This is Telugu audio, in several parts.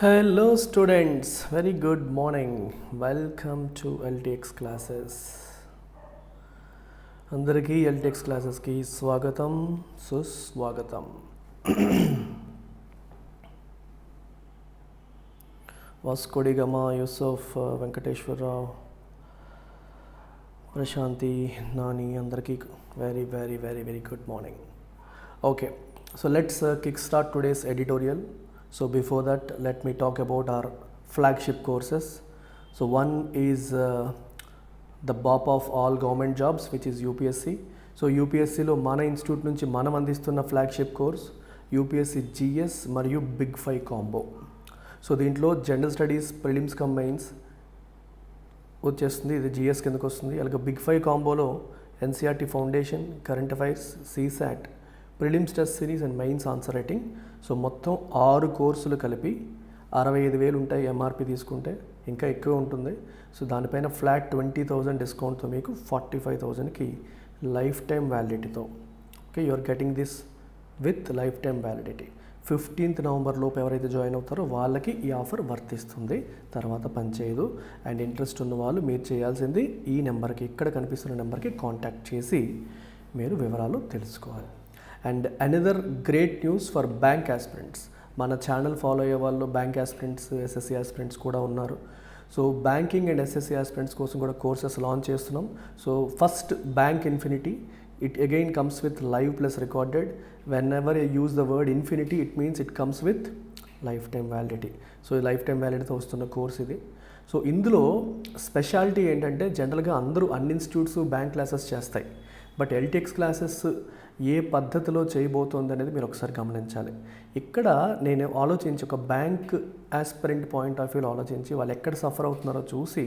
Hello students, very good morning. Welcome to LTX classes. అందరికీ LTX క్లాసెస్కి స్వాగతం సుస్వాగతం. వాస్కోడిగమ యూసఫ్ వెంకటేశ్వరరావు ప్రశాంతి నాని అందరికీ very very good morning. Okay, so let's kick start today's editorial. So before that, let me talk about our flagship courses. So one is the BOP of all government jobs, which is UPSC. So UPSC lo mana institute nunchi manam andistunna flagship course UPSC GS మరియు Big 5 combo. సో దీంట్లో జనరల్ స్టడీస్ ప్రిలిమ్స్ కంబైన్స్ వచ్చేస్తుంది, ఇది జిఎస్ కిందకు వస్తుంది. అలాగే Big 5 కాంబోలో NCERT foundation, current affairs, CSAT, prelims test series and mains answer writing. So మొత్తం 6 కోర్సులు కలిపి 65,000 ఉంటాయి ఎంఆర్పి తీసుకుంటే, ఇంకా ఎక్కువ ఉంటుంది. సో దానిపైన ఫ్లాట్ 20,000 డిస్కౌంట్తో మీకు 45,000కి లైఫ్ టైం వ్యాలిడిటీతో. Okay, you are getting this with life time validity. 15th November లోపు ఎవరైతే జాయిన్ అవుతారో వాళ్ళకి ఈ ఆఫర్ వర్తిస్తుంది, తర్వాత పనిచేయదు. అండ్ ఇంట్రెస్ట్ ఉన్న వాళ్ళు మీరు చేయాల్సింది ఈ నెంబర్కి, ఇక్కడ కనిపిస్తున్న నెంబర్కి కాంటాక్ట్ చేసి మీరు వివరాలు తెలుసుకోవాలి. And another great news for bank aspirants. మన ఛానల్ ఫాలో అయ్యే వాళ్ళు బ్యాంక్ ఆస్పిరెంట్స్, ఎస్ఎస్సి ఆస్పిరెంట్స్ కూడా ఉన్నారు. So banking and SSC aspirants కోసం కూడా కోర్సెస్ లాంచ్ చేస్తున్నాం. So first bank infinity, it again comes with live plus recorded. Whenever you use the word infinity, it means it comes with lifetime validity. So lifetime validity తో వస్తున్న కోర్స్ ఇది. సో ఇందులో స్పెషాలిటీ ఏంటంటే, జనరల్గా అందరూ అన్ని ఇన్స్టిట్యూట్స్ బ్యాంక్ క్లాసెస్ చేస్తాయి, బట్ ఎల్టీఎక్స్ క్లాసెస్ ఏ పద్ధతిలో చేయబోతోంది అనేది మీరు ఒకసారి గమనించాలి. ఇక్కడ నేను ఆలోచించి ఒక బ్యాంక్ ఆస్పిరెంట్ పాయింట్ ఆఫ్ వ్యూలో ఆలోచించి వాళ్ళు ఎక్కడ సఫర్ అవుతున్నారో చూసి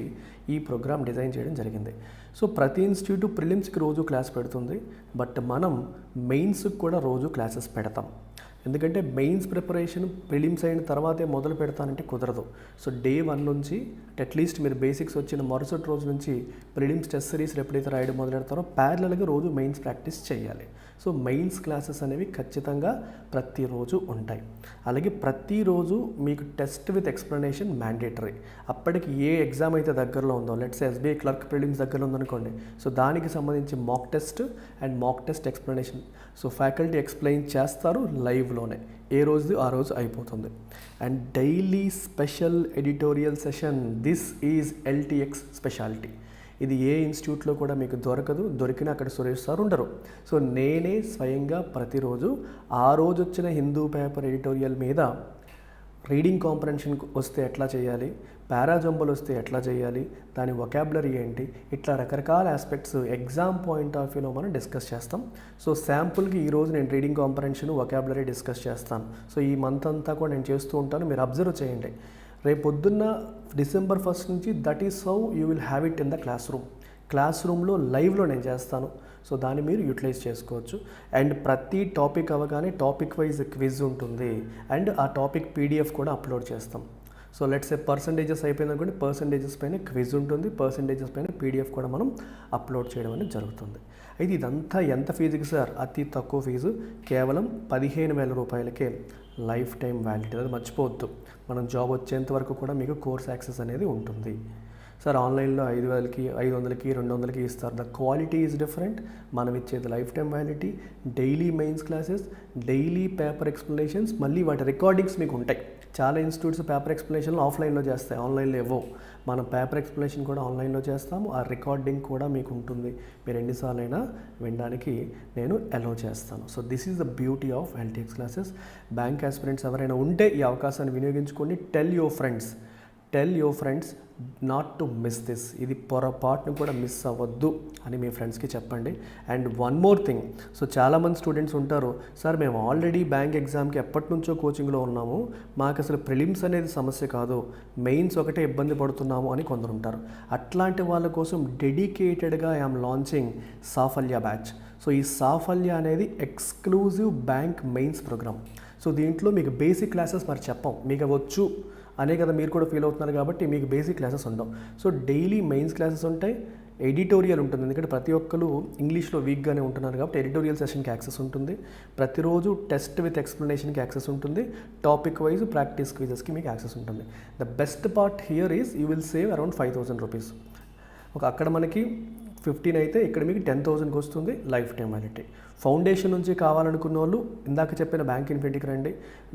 ఈ ప్రోగ్రామ్ డిజైన్ చేయడం జరిగింది. సో ప్రతి ఇన్స్టిట్యూట్ ప్రిలిమ్స్కి రోజు క్లాస్ పెడుతుంది, బట్ మనం మెయిన్స్కి కూడా రోజు క్లాసెస్ పెడతాం. ఎందుకంటే మెయిన్స్ ప్రిపరేషన్ ప్రిలిమ్స్ అయిన తర్వాతే మొదలు పెడతానంటే కుదరదు. సో డే 1 నుంచి అట్లీస్ట్ మీరు బేసిక్స్ వచ్చిన మరుసటి రోజు నుంచి ప్రిలిమ్స్ టెస్ట్ సిరీస్ ఎప్పుడైతే రాయడం మొదలెడతారో ప్యారలల్గా రోజు మెయిన్స్ ప్రాక్టీస్ చేయాలి. సో మెయిన్స్ క్లాసెస్ అనేవి ఖచ్చితంగా ప్రతిరోజు ఉంటాయి. అలాగే ప్రతిరోజు మీకు టెస్ట్ విత్ ఎక్స్ప్లెనేషన్ మ్యాండేటరీ. అప్పటికి ఏ ఎగ్జామ్ అయితే దగ్గరలో ఉందో, లెట్స్ ఎస్బీఐ క్లర్క్ ప్రిలిమ్స్ దగ్గరలో ఉందనుకోండి, సో దానికి సంబంధించి mock test and mock test explanation so faculty explain చేస్తారు లైవ్లోనే, ఏ రోజు ఆ రోజు అయిపోతుంది. And daily special editorial session, this is LTX speciality. ఇది ఏ ఇన్స్టిట్యూట్లో కూడా మీకు దొరకదు, దొరికినా అక్కడ సురేష్ సార్ ఉండరు. సో నేనే స్వయంగా ప్రతిరోజు ఆ రోజు వచ్చిన హిందూ పేపర్ ఎడిటోరియల్ మీద రీడింగ్ కాంప్రహెన్షన్ వస్తే ఎట్లా చేయాలి, పారాజంబల్ వస్తే ఎట్లా చేయాలి, దాని వొకాబులరీ ఏంటి, ఇట్లా రకరకాల ఆస్పెక్ట్స్ ఎగ్జామ్ పాయింట్ ఆఫ్ వ్యూలో మనం డిస్కస్ చేస్తాం. సో శాంపుల్కి ఈరోజు నేను రీడింగ్ కాంప్రహెన్షన్, వొకాబులరీ డిస్కస్ చేస్తాను. సో ఈ మంత్ అంతా కూడా నేను చేస్తూ ఉంటాను, మీరు అబ్జర్వ్ చేయండి. రేపు పొద్దున్న December 1st నుంచి that is how you will have it in the class రూమ్లో లైవ్లో నేను చేస్తాను. సో దాన్ని మీరు యూటిలైజ్ చేసుకోవచ్చు. అండ్ ప్రతి టాపిక్ అవగానే టాపిక్ వైజ్ క్విజ్ ఉంటుంది, అండ్ ఆ టాపిక్ పీడిఎఫ్ కూడా అప్లోడ్ చేస్తాం. సో లెట్స్ ఏ పర్సంటేజెస్ అయిపోయింది అనుకోండి, పర్సంటేజెస్ పైన క్విజ్ ఉంటుంది, పర్సంటేజెస్ పైన పీడిఎఫ్ కూడా మనం అప్లోడ్ చేయడం అనేది జరుగుతుంది. అయితే ఇదంతా ఎంత ఫీజుకి సార్? అతి తక్కువ ఫీజు, కేవలం 15,000 రూపాయలకే లైఫ్ టైం వ్యాలిడిటీ. అది మర్చిపోవద్దు. మనం జాబ్ వచ్చేంత వరకు కూడా మీకు కోర్స్ యాక్సెస్ అనేది ఉంటుంది. సార్ ఆన్లైన్లో 5,000కి 500కి 200కి ఇస్తారు. The quality is different. మనం ఇచ్చేది life time validity, daily mains classes, daily paper explanations, మళ్ళీ వాటి రికార్డింగ్స్ మీకు ఉంటాయి. చాలా ఇన్స్టిట్యూట్స్ పేపర్ ఎక్స్ప్లెనేషన్లు ఆఫ్లైన్లో చేస్తాయి, ఆన్లైన్లో ఇవ్వవు. మనం పేపర్ ఎక్స్ప్లెనేషన్ కూడా ఆన్లైన్లో చేస్తాము, ఆ రికార్డింగ్ కూడా మీకు ఉంటుంది. మీరు ఎన్నిసార్లు అయినా వినడానికి నేను అలౌ చేస్తాను. So this is the beauty of LTX classes. Bank aspirants ఎవరైనా ఉంటే ఈ అవకాశాన్ని వినియోగించుకోండి. Tell your friends not to miss this. ఇది పొరపాటును కూడా మిస్ అవ్వద్దు అని మీ ఫ్రెండ్స్కి చెప్పండి. And one more thing, so చాలామంది స్టూడెంట్స్ ఉంటారు, సార్ మేము ఆల్రెడీ బ్యాంక్ ఎగ్జామ్కి ఎప్పటి నుంచో కోచింగ్లో ఉన్నాము, మాకు అసలు ప్రిలిమ్స్ అనేది సమస్య కాదు, మెయిన్స్ ఒకటే ఇబ్బంది పడుతున్నాము అని కొందరు ఉంటారు. అట్లాంటి వాళ్ళ కోసం డెడికేటెడ్గా I'm launching Saphalya batch. So ఈ సాఫల్య అనేది exclusive bank mains program. So దీంట్లో మీకు బేసిక్ క్లాసెస్ మరి చెప్పం, మీకు వచ్చు అనే కదా మీరు కూడా ఫీల్ అవుతున్నారు, కాబట్టి మీకు బేసిక్ క్లాసెస్ ఉండవు. సో డైలీ మెయిన్స్ క్లాసెస్ ఉంటాయి, ఎడిటోరియల్ ఉంటుంది, ఎందుకంటే ప్రతి ఒక్కరు ఇంగ్లీష్లో వీక్గానే ఉంటున్నారు కాబట్టి ఎడిటోరియల్ సెషన్కి యాక్సెస్ ఉంటుంది. ప్రతిరోజు టెస్ట్ విత్ ఎక్స్ప్లెనేషన్కి యాక్సెస్ ఉంటుంది. టాపిక్ వైజ్ ప్రాక్టీస్ క్విజెస్కి మీకు యాక్సెస్ ఉంటుంది. The best part here is you will save around 5,000 rupees. అక్కడ మనకి 15 అయితే ఇక్కడ మీకు 10,000కి వస్తుంది లైఫ్ టైం వ్యాలిడిటీ. ఫౌండేషన్ నుంచి కావాలనుకున్న వాళ్ళు ఇందాక చెప్పిన బ్యాంక్ ఇన్ఫినిటీకి రండి.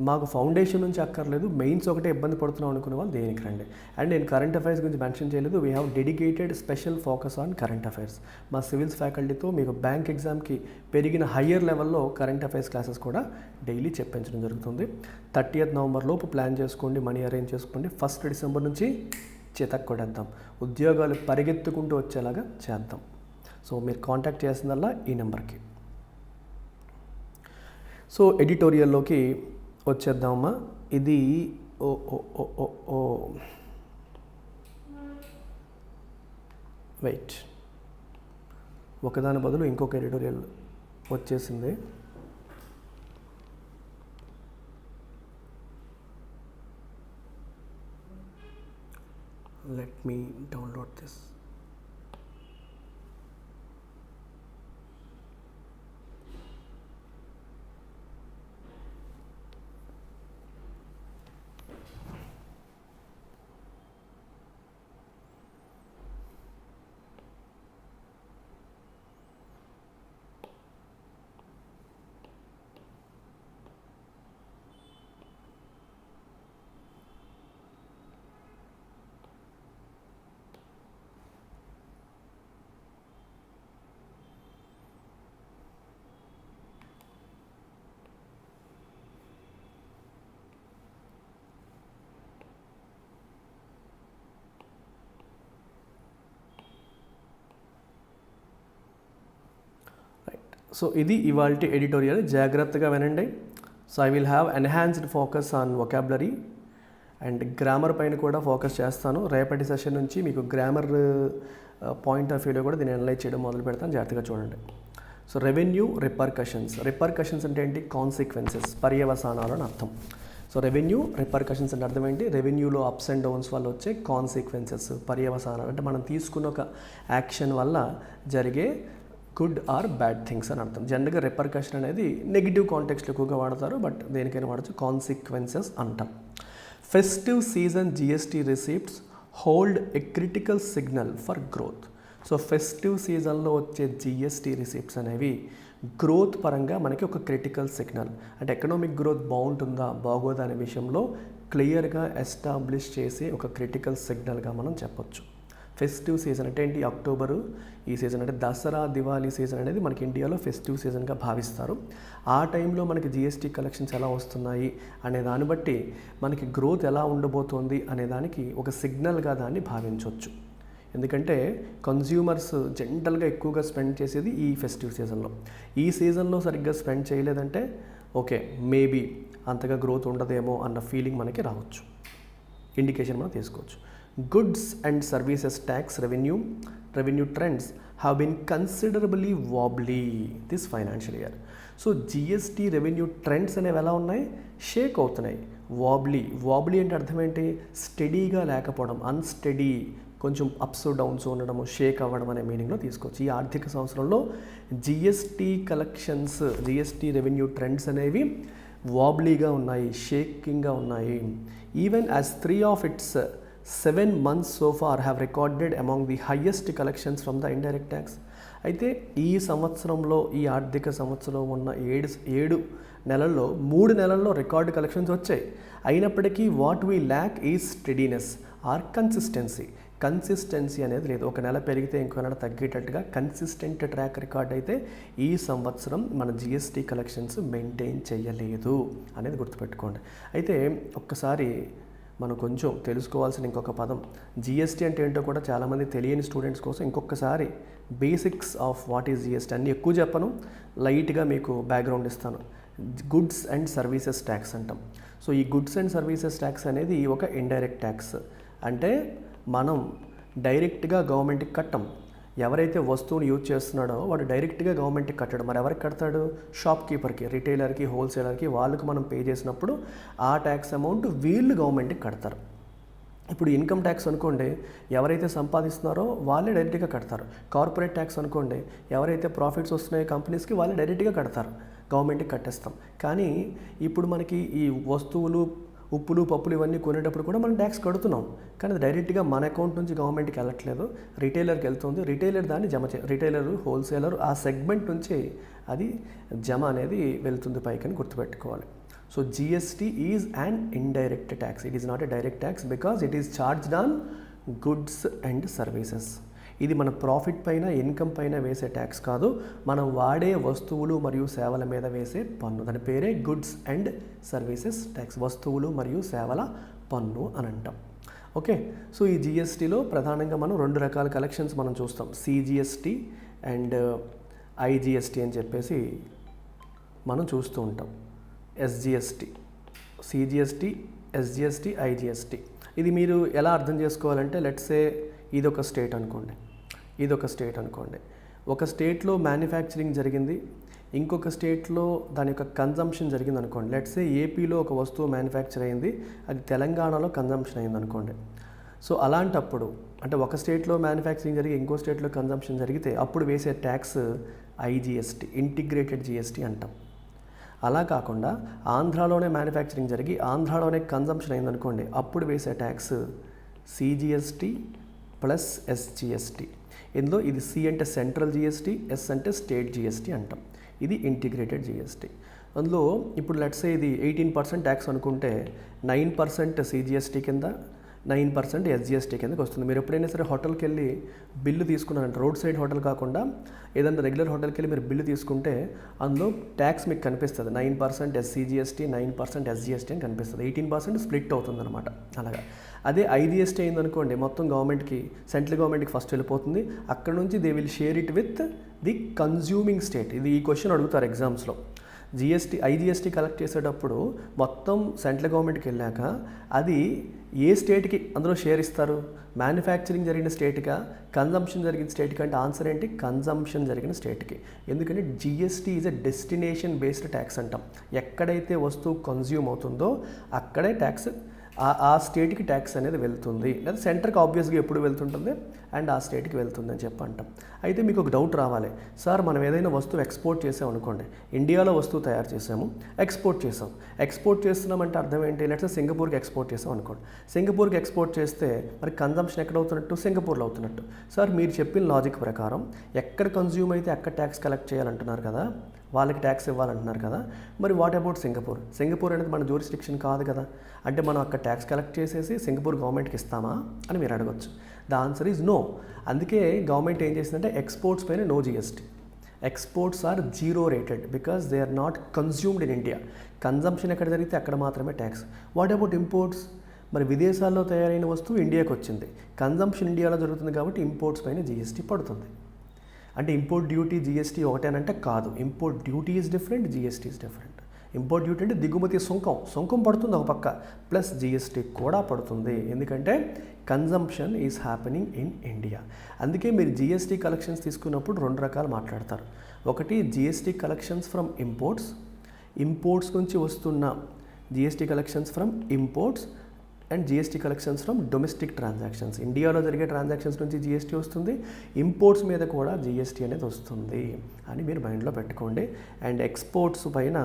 మాకు ఫౌండేషన్ నుంచి అక్కర్లేదు, మెయిన్స్ ఒకటే ఇబ్బంది పడుతున్నాం అనుకునే వాళ్ళు దేనికి రండి. అండ్ నేను కరెంట్ అఫైర్స్ గురించి మెన్షన్ చేయలేదు. We have dedicated special focus on current affairs. మా సివిల్స్ ఫ్యాకల్టీతో మీకు బ్యాంక్ ఎగ్జామ్కి పెరిగిన హయ్యర్ లెవెల్లో కరెంట్ అఫైర్స్ క్లాసెస్ కూడా డైలీ చెప్పించడం జరుగుతుంది. 30th నవంబర్ లోపు ప్లాన్ చేసుకోండి, మనీ అరేంజ్ చేసుకోండి. 1st డిసెంబర్ నుంచి చేతకు కొడేద్దాం, ఉద్యోగాలు పరిగెత్తుకుంటూ వచ్చేలాగా చేద్దాం. సో మీరు కాంటాక్ట్ చేసిందల్లా ఈ నెంబర్కి. సో ఎడిటోరియల్లోకి వచ్చేద్దామమ్మా. ఇది ఓ ఓ ఓ ఓ ఓ వెయిట్, ఒకదాని బదులు ఇంకొక ఎడిటోరియల్ వచ్చేసింది. Let me download this. So ఇది ఇవాల్టి ఎడిటోరియల్, జాగ్రత్తగా వినండి. So I will have enhanced focus on vocabulary and grammar పైన కూడా ఫోకస్ చేస్తాను. రేపటి సెషన్ నుంచి మీకు గ్రామర్ పాయింట్ ఆఫ్ వ్యూలో కూడా దీన్ని అనలైజ్ చేయడం మొదలు పెడతాను, జాగ్రత్తగా చూడండి. So revenue repercussions. రిపర్కషన్స్ అంటే ఏంటి? కాన్సిక్వెన్సెస్, పర్యవసానాలు అని అర్థం. సో రెవెన్యూ రిపర్కషన్స్ అంటే అర్థం ఏంటి? రెవెన్యూలో అప్స్ అండ్ డౌన్స్ వల్ల వచ్చే కాన్సిక్వెన్సెస్, పర్యవసానాలు. అంటే మనం తీసుకున్న ఒక యాక్షన్ వల్ల జరిగే గుడ్ ఆర్ బ్యాడ్ థింగ్స్ అని అర్థం. జనరల్గా రిపర్కషన్ అనేది నెగిటివ్ కాంటెక్స్లో ఎక్కువగా వాడతారు, బట్ దేనికైనా వాడచ్చు, కాన్సిక్వెన్సెస్ అంటాం. Festive season GST receipts hold a critical signal for growth. So festive సీజన్లో వచ్చే జిఎస్టీ రిసీప్ట్స్ అనేవి గ్రోత్ పరంగా మనకి ఒక క్రిటికల్ సిగ్నల్, అంటే ఎకనామిక్ గ్రోత్ బాగుంటుందా బాగోదా అనే విషయంలో క్లియర్గా ఎస్టాబ్లిష్ చేసే ఒక క్రిటికల్ సిగ్నల్గా మనం చెప్పొచ్చు. ఫెస్టివ్ సీజన్ అంటే ఏంటి? అక్టోబరు ఈ సీజన్, అంటే దసరా దివాళీ సీజన్ అనేది మనకి ఇండియాలో ఫెస్టివ్ సీజన్గా భావిస్తారు. ఆ టైంలో మనకి జిఎస్టీ కలెక్షన్స్ ఎలా వస్తున్నాయి అనే దాన్ని బట్టి మనకి గ్రోత్ ఎలా ఉండబోతోంది అనే దానికి ఒక సిగ్నల్గా దాన్ని భావించవచ్చు. ఎందుకంటే కన్జ్యూమర్స్ జనరల్గా ఎక్కువగా స్పెండ్ చేసేది ఈ ఫెస్టివ్ సీజన్లో. ఈ సీజన్లో సరిగ్గా స్పెండ్ చేయలేదంటే ఓకే, మేబీ అంతగా గ్రోత్ ఉండదేమో అన్న ఫీలింగ్ మనకి రావచ్చు, ఇండికేషన్ మనం తీసుకోవచ్చు. Goods and services tax revenue trends have been considerably wobbly this financial year. So GST revenue trends అనేవి ఎలా ఉన్నాయి? షేక్ అవుతున్నాయి. వాబ్లీ అంటే అర్థం ఏంటి? స్టడీగా లేకపోవడం, అన్స్టడీ, కొంచెం అప్స్ డౌన్స్ ఉండడము, షేక్ అవ్వడం అనే మీనింగ్లో తీసుకోవచ్చు. ఈ ఆర్థిక సంవత్సరంలో GST collections, GST revenue trends అనేవి వాబ్లీగా ఉన్నాయి, షేకింగ్గా ఉన్నాయి. Even as 3 of its 7 months so far have recorded among the highest collections from the indirect tax. అయితే ఈ సంవత్సరంలో, ఈ ఆర్థిక సంవత్సరంలో ఉన్న 7 నెలల్లో 3 నెలల్లో రికార్డు కలెక్షన్స్ వచ్చాయి. అయినప్పటికీ what we lack is steadiness or consistency అనేది లేదు. ఒక నెల పెరిగితే ఇంకో నెల తగ్గేటట్టుగా కన్సిస్టెంట్ ట్రాక్ రికార్డ్ అయితే ఈ సంవత్సరం మన జిఎస్టీ కలెక్షన్స్ మెయింటైన్ చేయలేదు అనేది గుర్తుపెట్టుకోండి. అయితే ఒక్కసారి మనం కొంచెం తెలుసుకోవాల్సిన ఇంకొక పదం, జిఎస్టీ అంటే ఏంటో కూడా చాలామంది తెలియని స్టూడెంట్స్ కోసం ఇంకొకసారి basics of what is GST అన్నీ ఎక్కువ చెప్పను, లైట్గా మీకు బ్యాక్గ్రౌండ్ ఇస్తాను. గుడ్స్ అండ్ సర్వీసెస్ ట్యాక్స్ అంటాం. సో ఈ గుడ్స్ అండ్ సర్వీసెస్ ట్యాక్స్ అనేది ఒక ఇండైరెక్ట్ ట్యాక్స్. అంటే మనం డైరెక్ట్గా గవర్నమెంట్కి కట్టం. ఎవరైతే వస్తువుని యూజ్ చేస్తున్నాడో వాడు డైరెక్ట్గా గవర్నమెంట్కి కట్టాడు. మరి ఎవరికి కడతాడు? షాప్ కీపర్కి, రిటైలర్కి, హోల్సేలర్కి, వాళ్ళకి మనం పే చేసినప్పుడు ఆ ట్యాక్స్ అమౌంట్ వీళ్ళు గవర్నమెంట్కి కడతారు. ఇప్పుడు ఇన్కమ్ ట్యాక్స్ అనుకోండి, ఎవరైతే సంపాదిస్తున్నారో వాళ్ళే డైరెక్ట్గా కడతారు. కార్పొరేట్ ట్యాక్స్ అనుకోండి, ఎవరైతే ప్రాఫిట్స్ వస్తున్నాయో కంపెనీస్కి వాళ్ళే డైరెక్ట్గా కడతారు, గవర్నమెంట్కి కట్టేస్తాం. కానీ ఇప్పుడు మనకి ఈ వస్తువులు, ఉప్పులు, పప్పులు ఇవన్నీ కొనేటప్పుడు కూడా మనం ట్యాక్స్ కడుతున్నాం, కానీ అది డైరెక్ట్గా మన అకౌంట్ నుంచి గవర్నమెంట్కి వెళ్ళట్లేదు, రిటైలర్కి వెళ్తుంది. రిటైలర్ దాన్ని రిటైలర్, హోల్సేలర్ ఆ సెగ్మెంట్ నుంచి అది జమ అనేది వెళ్తుంది పైకని గుర్తుపెట్టుకోవాలి. So GST is an indirect tax. It is not a direct tax because it is charged on goods and services. ఇది మన ప్రాఫిట్ పైన, ఇన్కమ్ పైన వేసే ట్యాక్స్ కాదు, మనం వాడే వస్తువులు మరియు సేవల మీద వేసే పన్ను. దాని పేరే గుడ్స్ అండ్ సర్వీసెస్ ట్యాక్స్, వస్తువులు మరియు సేవల పన్ను అని అంటాం. ఓకే, సో ఈ జిఎస్టీలో ప్రధానంగా మనం 2 రకాల కలెక్షన్స్ మనం చూస్తాం, సిజిఎస్టీ అండ్ ఐజిఎస్టీ అని చెప్పేసి మనం చూస్తూ ఉంటాం. SGST, CGST, SGST, IGST. ఇది మీరు ఎలా అర్థం చేసుకోవాలంటే, లెట్స్ సే ఇదొక స్టేట్ అనుకోండి, ఒక స్టేట్లో మ్యానుఫ్యాక్చరింగ్ జరిగింది, ఇంకొక స్టేట్లో దాని యొక్క కన్జంప్షన్ జరిగింది అనుకోండి. లెట్స్ సే ఏపీలో ఒక వస్తువు మ్యానుఫ్యాక్చర్ అయింది, అది తెలంగాణలో కన్జంప్షన్ అయింది అనుకోండి. సో అలాంటప్పుడు అంటే ఒక స్టేట్లో మ్యానుఫ్యాక్చరింగ్ జరిగి ఇంకో స్టేట్లో కన్జంప్షన్ జరిగితే అప్పుడు వేసే ట్యాక్స్ ఐజిఎస్టీ, ఇంటిగ్రేటెడ్ జిఎస్టీ అంటాం. అలా కాకుండా ఆంధ్రాలోనే మ్యానుఫ్యాక్చరింగ్ జరిగి ఆంధ్రాలోనే కన్జంప్షన్ అయిందనుకోండి, అప్పుడు వేసే ట్యాక్స్ సిజిఎస్టీ ప్లస్ ఎస్జిఎస్టీ. ఇందులో ఇది సి అంటే సెంట్రల్ జిఎస్టీ, ఎస్ అంటే స్టేట్ జిఎస్టీ అంటాం. ఇది ఇంటిగ్రేటెడ్ జిఎస్టీ. అందులో ఇప్పుడు లెట్స్ సే ఇది 18% ట్యాక్స్ అనుకుంటే 9% సిజిఎస్టీ కింద, 9% ఎస్జిఎస్టీ కిందకి వస్తుంది. మీరు ఎప్పుడైనా సరే హోటల్కి వెళ్ళి బిల్లు తీసుకున్నారంటే, రోడ్ సైడ్ హోటల్ కాకుండా ఏదైనా రెగ్యులర్ హోటల్కి వెళ్ళి మీరు బిల్లు తీసుకుంటే అందులో ట్యాక్స్ మీకు కనిపిస్తుంది, 9% సిజిఎస్టీ, 9% ఎస్జిఎస్టీ అని కనిపిస్తుంది. 18% స్ప్లిట్ అవుతుంది అనమాట. అలాగా అదే ఐజిఎస్టీ అయిందనుకోండి, మొత్తం గవర్నమెంట్కి, సెంట్రల్ గవర్నమెంట్కి ఫస్ట్ వెళ్ళిపోతుంది. అక్కడ నుంచి they will share it with the consuming state. ఇది ఈ క్వశ్చన్ అడుగుతారు ఎగ్జామ్స్లో. ఐజిఎస్టీ కలెక్ట్ చేసేటప్పుడు మొత్తం సెంట్రల్ గవర్నమెంట్కి వెళ్ళాక అది ఏ స్టేట్కి అందులో షేర్ ఇస్తారు? మ్యానుఫ్యాక్చరింగ్ జరిగిన స్టేట్గా, కన్జంప్షన్ జరిగిన స్టేట్కి? అంటే ఆన్సర్ ఏంటి? కన్జంప్షన్ జరిగిన స్టేట్కి. ఎందుకంటే GST is a destination based tax అంటాం. ఎక్కడైతే వస్తువు కన్జ్యూమ్ అవుతుందో అక్కడే ట్యాక్స్, ఆ స్టేట్కి ట్యాక్స్ అనేది వెళ్తుంది. లేదా సెంటర్కి ఆబ్వియస్గా ఎప్పుడు వెళ్తుంటుంది అండ్ ఆ స్టేట్కి వెళ్తుంది అని చెప్పి అంటాం. అయితే మీకు ఒక డౌట్ రావాలి, సార్ మనం ఏదైనా వస్తువు ఎక్స్పోర్ట్ చేసాం అనుకోండి, ఇండియాలో వస్తువు తయారు చేసాము, ఎక్స్పోర్ట్ చేస్తున్నామంటే అర్థం ఏంటి? లెట్స్ సింగపూర్కి ఎక్స్పోర్ట్ చేసాం అనుకోండి. సింగపూర్కి ఎక్స్పోర్ట్ చేస్తే మరి కన్జంప్షన్ ఎక్కడ అవుతున్నట్టు? సింగపూర్లో అవుతున్నట్టు. సార్ మీరు చెప్పిన లాజిక్ ప్రకారం ఎక్కడ కన్జ్యూమ్ అయితే అక్కడ ట్యాక్స్ కలెక్ట్ చేయాలంటున్నారు కదా, వాళ్ళకి ట్యాక్స్ ఇవ్వాలంటున్నారు కదా, మరి వాట్ అబౌట్ సింగపూర్ అనేది మన జ్యూరిస్డిక్షన్ కాదు కదా, అంటే మనం అక్కడ ట్యాక్స్ కలెక్ట్ చేసేసి సింగపూర్ గవర్నమెంట్కి ఇస్తామా అని మీరు అడగచ్చు. The answer is no. అందుకే గవర్నమెంట్ ఏం చేసిందంటే ఎక్స్పోర్ట్స్ పైన no GST. Exports are zero rated because they are not consumed in India. Consumption ఎక్కడ జరిగితే అక్కడ మాత్రమే ట్యాక్స్. What about imports? మరి విదేశాల్లో తయారైన వస్తువు ఇండియాకి వచ్చింది, కన్జంప్షన్ ఇండియాలో జరుగుతుంది కాబట్టి ఇంపోర్ట్స్ పైన జిఎస్టీ పడుతుంది. అంటే ఇంపోర్ట్ డ్యూటీ, జిఎస్టీ ఒకటేనంటే కాదు. Import duty is different, GST is different. Import duty అంటే దిగుమతి సుంకం పడుతుంది ఒక పక్క, ప్లస్ జిఎస్టీ కూడా పడుతుంది. ఎందుకంటే consumption is happening in India. అందుకే మీరు జిఎస్టీ కలెక్షన్స్ తీసుకున్నప్పుడు 2 రకాలు మాట్లాడతారు. ఒకటి జిఎస్టీ కలెక్షన్స్ ఫ్రమ్ ఇంపోర్ట్స్ నుంచి వస్తున్న GST collections from imports and GST collections from domestic transactions. ఇండియాలో జరిగే ట్రాన్సాక్షన్స్ నుంచి జిఎస్టీ వస్తుంది, ఇంపోర్ట్స్ మీద కూడా జిఎస్టీ అనేది వస్తుంది అని మీరు మైండ్లో పెట్టుకోండి. అండ్ ఎక్స్పోర్ట్స్ పైన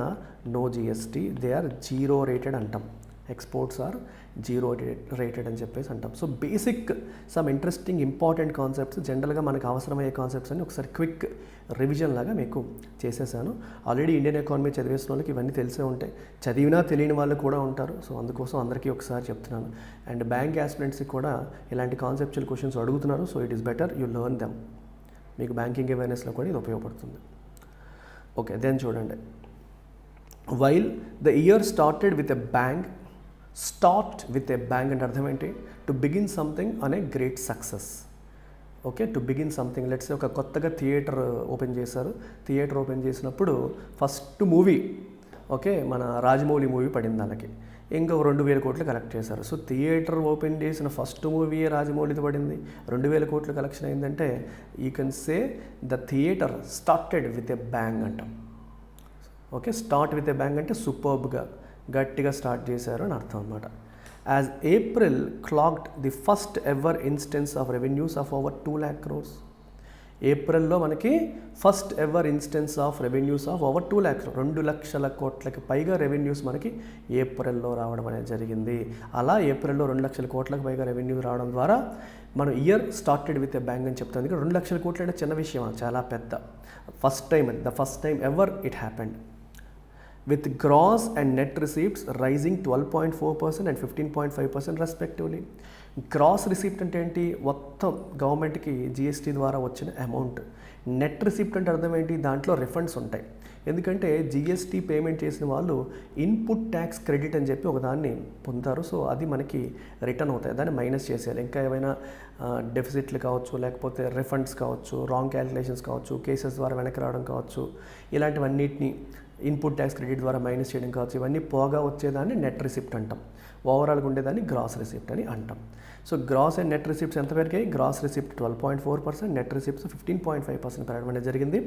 no GST, they are zero rated అంటాం. ఎక్స్పోర్ట్స్ ఆర్ జీరో రేటెడ్ అని చెప్పేసి అంటాం. So basic some interesting important concepts, జనరల్గా మనకు అవసరమయ్యే కాన్సెప్ట్స్ అని ఒకసారి క్విక్ రివిజన్ లాగా మీకు చేసేసాను. ఆల్రెడీ ఇండియన్ ఎకానమీ చదివేసిన వాళ్ళకి ఇవన్నీ తెలిసే ఉంటాయి, చదివినా తెలియని వాళ్ళు కూడా ఉంటారు. సో అందుకోసం అందరికీ ఒకసారి చెప్తున్నాను. అండ్ బ్యాంక్ ఆస్పిరెంట్స్కి కూడా ఇలాంటి కాన్సెప్చువల్ క్వశ్చన్స్ అడుగుతున్నారు. So it is better you learn them. మీకు బ్యాంకింగ్ అవేర్నెస్లో కూడా ఇది ఉపయోగపడుతుంది. ఓకే, దెన్ చూడండి. While the year start with a bang అంటే అర్థం ఏంటి? To begin something on a great success. Okay, to begin something. Let's ఒక కొత్తగా థియేటర్ ఓపెన్ చేశారు. థియేటర్ ఓపెన్ చేసినప్పుడు ఫస్ట్ మూవీ ఓకే మన రాజమౌళి మూవీ పడింది దానికి, ఇంకా 2,000 కోట్లు కలెక్ట్ చేశారు. సో థియేటర్ ఓపెన్ చేసిన ఫస్ట్ మూవీ రాజమౌళితో పడింది, 2,000 కోట్లు కలెక్షన్ అయిందంటే you can say the theatre started with a bang అంటాం. Okay, start with a bang అంటే సూపర్బ్గా, గట్టిగా స్టార్ట్ చేశారు అని అర్థం అనమాట. as April clocked the first ever instance of revenues of over 2 lakh crores. ఏప్రిల్లో మనకి first ever instance of revenues of over 2 lakhs 2 లక్షల కోట్లకి పైగా రెవెన్యూస్ మనకి ఏప్రిల్లో రావడం అనేది జరిగింది. అలా ఏప్రిల్లో 2 లక్షల కోట్లకు పైగా రెవెన్యూ రావడం ద్వారా మనం year started with a bang అని చెప్తాం. ఎందుకంటే 2 లక్షల కోట్లు అంటే చిన్న విషయం, చాలా పెద్ద. The first time ever it happened. with gross and net receipts rising 12.4% and 15.5% respectively. Gross receipt అంటే ఏంటి? మొత్తం గవర్నమెంట్కి జిఎస్టీ ద్వారా వచ్చిన అమౌంట్. నెట్ రిసిప్ట్ అంటే అర్థం ఏంటి? దాంట్లో రిఫండ్స్ ఉంటాయి. ఎందుకంటే జిఎస్టీ పేమెంట్ చేసిన వాళ్ళు ఇన్పుట్ ట్యాక్స్ క్రెడిట్ అని చెప్పి ఒకదాన్ని పొందుతారు. సో అది మనకి రిటర్న్ అవుతాయి, దాన్ని మైనస్ చేసేయాలి. ఇంకా ఏమైనా డెఫిసిట్లు కావచ్చు, లేకపోతే రిఫండ్స్ కావచ్చు, రాంగ్ క్యాలిక్యులేషన్స్ కావచ్చు, కేసెస్ ద్వారా వెనక్కి రావడం కావచ్చు, ఇలాంటివన్నిటిని ఇన్పుట్ ట్యాక్స్ క్రెడిట్ ద్వారా మైనస్ చేయడం కావచ్చు, ఇవన్నీ పోగా వచ్చేదాన్ని నెట్ రిసిప్ట్ అంటాం. ఓవరాల్గా ఉండేదాన్ని గ్రాస్ రిసిప్ట్ అని అంటాం. So gross and net receipts ఎంత పెరిగాయి? గ్రాస్ రిసిప్ట్ 12.4%, నెట్ రిసిప్ట్స్ 15.5% పెరగడం అనేది జరిగింది.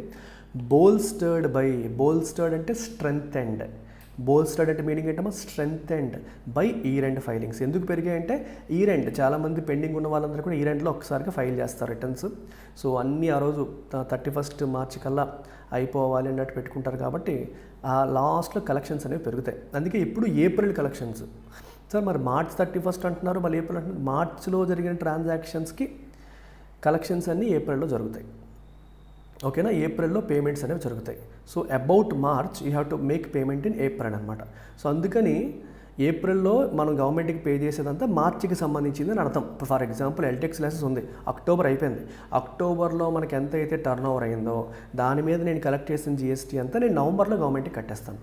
బోల్స్టర్డ్ అంటే స్ట్రెంగ్త్ అండ్. బోల్స్టర్డ్ అంటే మీనింగ్ ఏంటమ్మా? Strength and by year end filings. ఎందుకు పెరిగాయంటే ఇయర్ ఎండ్, చాలామంది పెండింగ్ ఉన్న వాళ్ళందరూ కూడా ఇయర్ ఎండ్లో ఒకసారిగా ఫైల్ చేస్తారు రిటర్న్స్. సో అన్నీ ఆ రోజు 31st మార్చి కల్లా అయిపోవాలి అన్నట్టు పెట్టుకుంటారు. కాబట్టి ఆ లాస్ట్లో కలెక్షన్స్ అనేవి పెరుగుతాయి. అందుకే ఇప్పుడు ఏప్రిల్ కలెక్షన్స్. సార్ మరి మార్చ్ 31st అంటున్నారు, మళ్ళీ ఏప్రిల్ అంటున్నారు. మార్చ్లో జరిగిన ట్రాన్సాక్షన్స్కి కలెక్షన్స్ అన్నీ ఏప్రిల్లో జరుగుతాయి. ఓకేనా? ఏప్రిల్లో పేమెంట్స్ అనేవి జరుగుతాయి. So about March you have to make payment in April అనమాట. సో అందుకని ఏప్రిల్లో మనం గవర్నమెంట్కి పే చేసేదంతా మార్చికి సంబంధించింది అని అర్థం. ఫర్ ఎగ్జాంపుల్ ఎల్టెక్స్ లైసెన్స్ ఉంది, అక్టోబర్ అయిపోయింది. అక్టోబర్లో మనకి ఎంత అయితే టర్న్ ఓవర్ అయిందో దాని మీద నేను కలెక్ట్ చేసిన జిఎస్టీ అంతా నేను నవంబర్లో గవర్నమెంట్కి కట్టేస్తాను.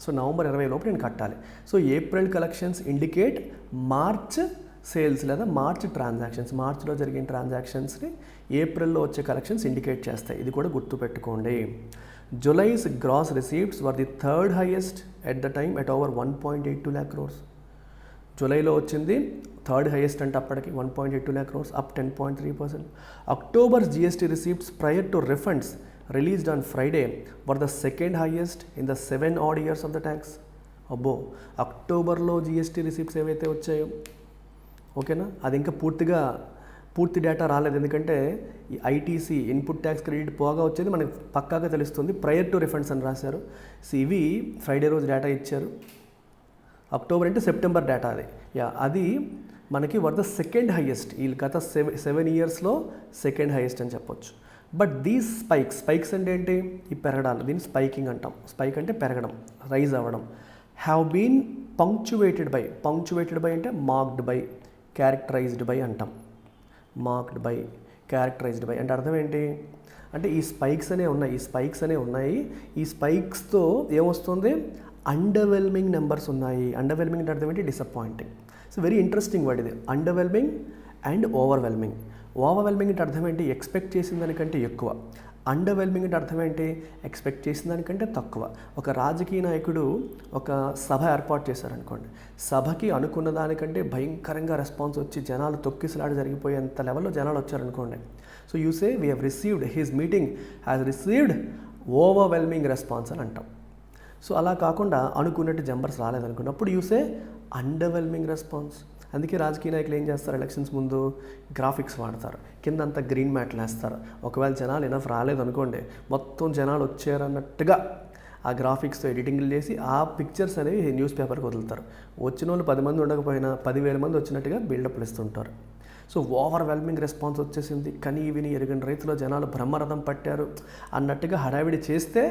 సో నవంబర్ 20 లోపు నేను కట్టాలి. So April collections indicate March sales లేదా మార్చ్ ట్రాన్సాక్షన్స్. మార్చ్లో జరిగిన ట్రాన్సాక్షన్స్ని ఏప్రిల్లో వచ్చే కలెక్షన్స్ ఇండికేట్ చేస్తాయి. ఇది కూడా గుర్తుపెట్టుకోండి. July's gross receipts were the third highest at the time at over 1.82 lakh crores. జూలైలో వచ్చింది థర్డ్ హైయెస్ట్ అంటే అప్పటికి 1.82 lakh crores, up 10.3%. October's GST receipts prior to refunds released on Friday were the second highest in the 7 odd years of the tax. అబ్బో, అక్టోబర్లో జిఎస్టీ రిసీప్ట్స్ ఏవైతే వచ్చాయో, ఓకేనా, అది ఇంకా పూర్తి డేటా రాలేదు. ఎందుకంటే ఈ ఐటీసీ ఇన్పుట్ ట్యాక్స్ క్రెడిట్ పోగా వచ్చేది మనకి పక్కాగా తెలుస్తుంది. ప్రయర్ టు రిఫండ్స్ అని రాశారు. సో ఇవి ఫ్రైడే రోజు డేటా ఇచ్చారు. అక్టోబర్ అంటే సెప్టెంబర్ డేటా అది మనకి వర్ ద సెకండ్ హైయెస్ట్. ఈ గత 7 yearsలో సెకండ్ హైయెస్ట్ అని చెప్పొచ్చు. బట్ దీస్ స్పైక్స్ అంటే ఏంటి? ఈ పెరగడాలు, దీన్ని స్పైకింగ్ అంటాం. స్పైక్ అంటే పెరగడం, రైజ్ అవ్వడం. హ్యావ్ బీన్ పంక్చువేటెడ్ బై అంటే మార్క్డ్ బై, క్యారెక్టరైజ్డ్ బై అంటాం. మార్క్డ్ బై, క్యారెక్టరైజ్డ్ బై అంటే అర్థం ఏంటి? అంటే ఈ స్పైక్స్ అనేవి ఉన్నాయి. ఈ స్పైక్స్తో ఏమొస్తుంది? అండర్వెల్మింగ్ నెంబర్స్ ఉన్నాయి. అండర్వెల్మింగ్ అంటే అర్థం ఏంటి? Disappointing. So very interesting word ఇది, అండర్వెల్మింగ్ అండ్ ఓవర్వెల్మింగ్. ఓవర్వెల్మింగ్ అంటే అర్థం ఏంటి? ఎక్స్పెక్ట్ చేసిన దానికంటే ఎక్కువ. అండర్వెల్మింగ్ అంటే అర్థం ఏంటి? ఎక్స్పెక్ట్ చేసిన దానికంటే తక్కువ. ఒక రాజకీయ నాయకుడు ఒక సభ ఏర్పాటు చేశారనుకోండి, సభకి అనుకున్న దానికంటే భయంకరంగా రెస్పాన్స్ వచ్చి జనాలు తొక్కిసలాడి జరిగిపోయేంత లెవెల్లో జనాలు వచ్చారనుకోండి. So you say we have received, his meeting has received overwhelming response అని అంటాం. సో అలా కాకుండా అనుకున్నట్టు జంబర్స్ రాలేదనుకున్నప్పుడు యూ సే అండర్వెల్మింగ్ రెస్పాన్స్. అందుకే రాజకీయ నాయకులు ఏం చేస్తారు? ఎలక్షన్స్ ముందు గ్రాఫిక్స్ వాడతారు, కింద అంతా గ్రీన్ మ్యాట్లు వేస్తారు. ఒకవేళ జనాలు ఎనఫ్ రాలేదనుకోండి, మొత్తం జనాలు వచ్చారన్నట్టుగా ఆ గ్రాఫిక్స్తో ఎడిటింగ్లు చేసి ఆ పిక్చర్స్ అనేవి న్యూస్ పేపర్కి వదులుతారు. వచ్చిన వాళ్ళు 10 మంది ఉండకపోయినా 10,000 మంది వచ్చినట్టుగా బిల్డప్లు ఇస్తుంటారు. సో ఓవర్వెల్మింగ్ రెస్పాన్స్ వచ్చేసింది. కనీ విని ఎరుగని రైతులో జనాలు బ్రహ్మరథం పట్టారు అన్నట్టుగా హడావిడి చేస్తే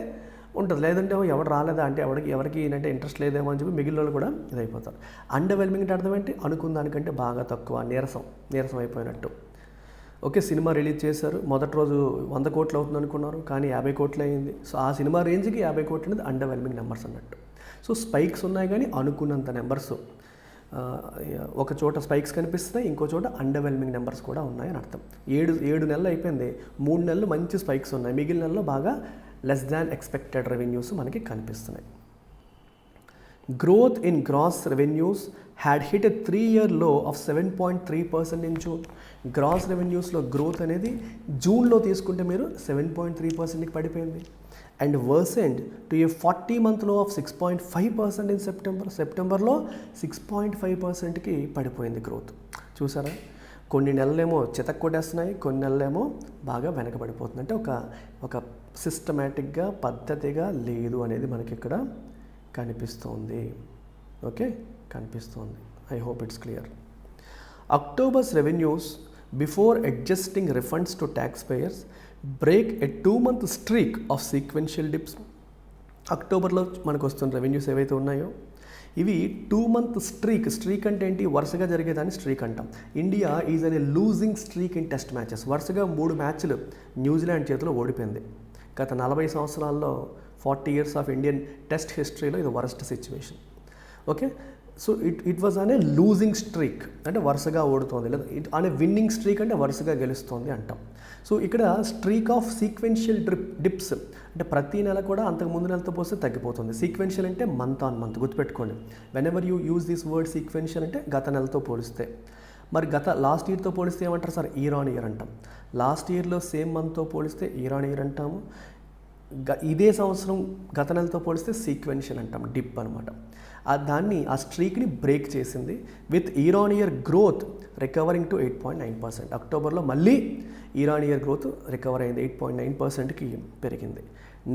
ఉంటుంది. లేదంటే ఎవరు రాలేదా అంటే ఎవరికి ఏంటంటే ఇంట్రెస్ట్ లేదేమో అని చెప్పి మిగిలిన వాళ్ళు కూడా ఇదైపోతారు. అండర్వెల్మింగ్ అంటే అర్థం ఏంటి? అనుకున్న దానికంటే బాగా తక్కువ, నీరసం అయిపోయినట్టు. ఓకే, సినిమా రిలీజ్ చేశారు, మొదటి రోజు 100 కోట్లు అవుతుంది అనుకున్నారు, కానీ 50 కోట్లు అయింది. సో ఆ సినిమా రేంజ్కి 50 కోట్లు అనేది అండర్వెల్మింగ్ నెంబర్స్ అన్నట్టు. సో స్పైక్స్ ఉన్నాయి కానీ అనుకున్నంత నెంబర్స్, ఒక చోట స్పైక్స్ కనిపిస్తున్నాయి, ఇంకో చోట అండర్వెల్మింగ్ నెంబర్స్ కూడా ఉన్నాయని అర్థం. 7 నెలలు అయిపోయింది, 3 నెలలు మంచి స్పైక్స్ ఉన్నాయి, మిగిలిన నెలలో బాగా లెస్ దాన్ ఎక్స్పెక్టెడ్ రెవెన్యూస్ మనకి కనిపిస్తున్నాయి. Growth in gross revenues had hit a 3-year low of 7.3% in June. Gross రెవెన్యూస్లో గ్రోత్ అనేది జూన్లో తీసుకుంటే మీరు 7.3%కి పడిపోయింది. And worsened to a 40-month low of 6.5% in సెప్టెంబర్లో 6.5%కి పడిపోయింది గ్రోత్. చూసారా, కొన్ని నెలలేమో చితక్ కొట్టేస్తున్నాయి, కొన్ని నెలలేమో బాగా వెనకబడిపోతుంది. అంటే ఒక సిస్టమేటిక్గా పద్ధతిగా లేదు అనేది మనకి ఇక్కడ కనిపిస్తోంది. ఓకే, కనిపిస్తోంది. I hope it's clear. October's revenues before adjusting refunds to taxpayers break a 2-month streak of sequential dips. అక్టోబర్లో మనకు వస్తున్న రెవెన్యూస్ ఏవైతే ఉన్నాయో ఇవి 2-month స్ట్రీక్ అంటే ఏంటి, వరుసగా జరిగేదాన్ని స్ట్రీక్ అంటాం. India is an A losing streak in test matches. వరుసగా 3 మ్యాచ్లు న్యూజిలాండ్ చేతిలో ఓడిపోయింది. గత 40 సంవత్సరాల్లో 40 years ఆఫ్ ఇండియన్ టెస్ట్ హిస్టరీలో ఇది worst situation. Okay, so it was అనే లూజింగ్ స్ట్రీక్ అంటే వరుసగా ఓడుతోంది, లేదా అనే విన్నింగ్ స్ట్రీక్ అంటే వరుసగా గెలుస్తోంది అంటాం. సో ఇక్కడ స్ట్రీక్ ఆఫ్ సీక్వెన్షియల్ డిప్స్ అంటే ప్రతి నెల కూడా అంతకు ముందు నెలతో పోస్తే తగ్గిపోతుంది. సీక్వెన్షియల్ అంటే మంత్ ఆన్ మంత్, గుర్తుపెట్టుకోండి. When ever you use this word sequential అంటే గత నెలతో పోలిస్తే. మరి లాస్ట్ ఇయర్తో పోలిస్తే ఏమంటారు సార్, ఇయర్ ఆన్ ఇయర్ అంటాం. లాస్ట్ ఇయర్లో సేమ్ మంత్తో పోలిస్తే ఇయర్ ఆన్ ఇయర్ అంటాము. ఇదే సంవత్సరం గత నెలతో పోలిస్తే సీక్వెన్షియల్ అంటాం, డిప్ అనమాట. దాన్ని ఆ స్ట్రీక్ని బ్రేక్ చేసింది with year on year growth recovering to 8.9%. అక్టోబర్లో మళ్ళీ year on year growth recover అయింది, 8.9%కి పెరిగింది.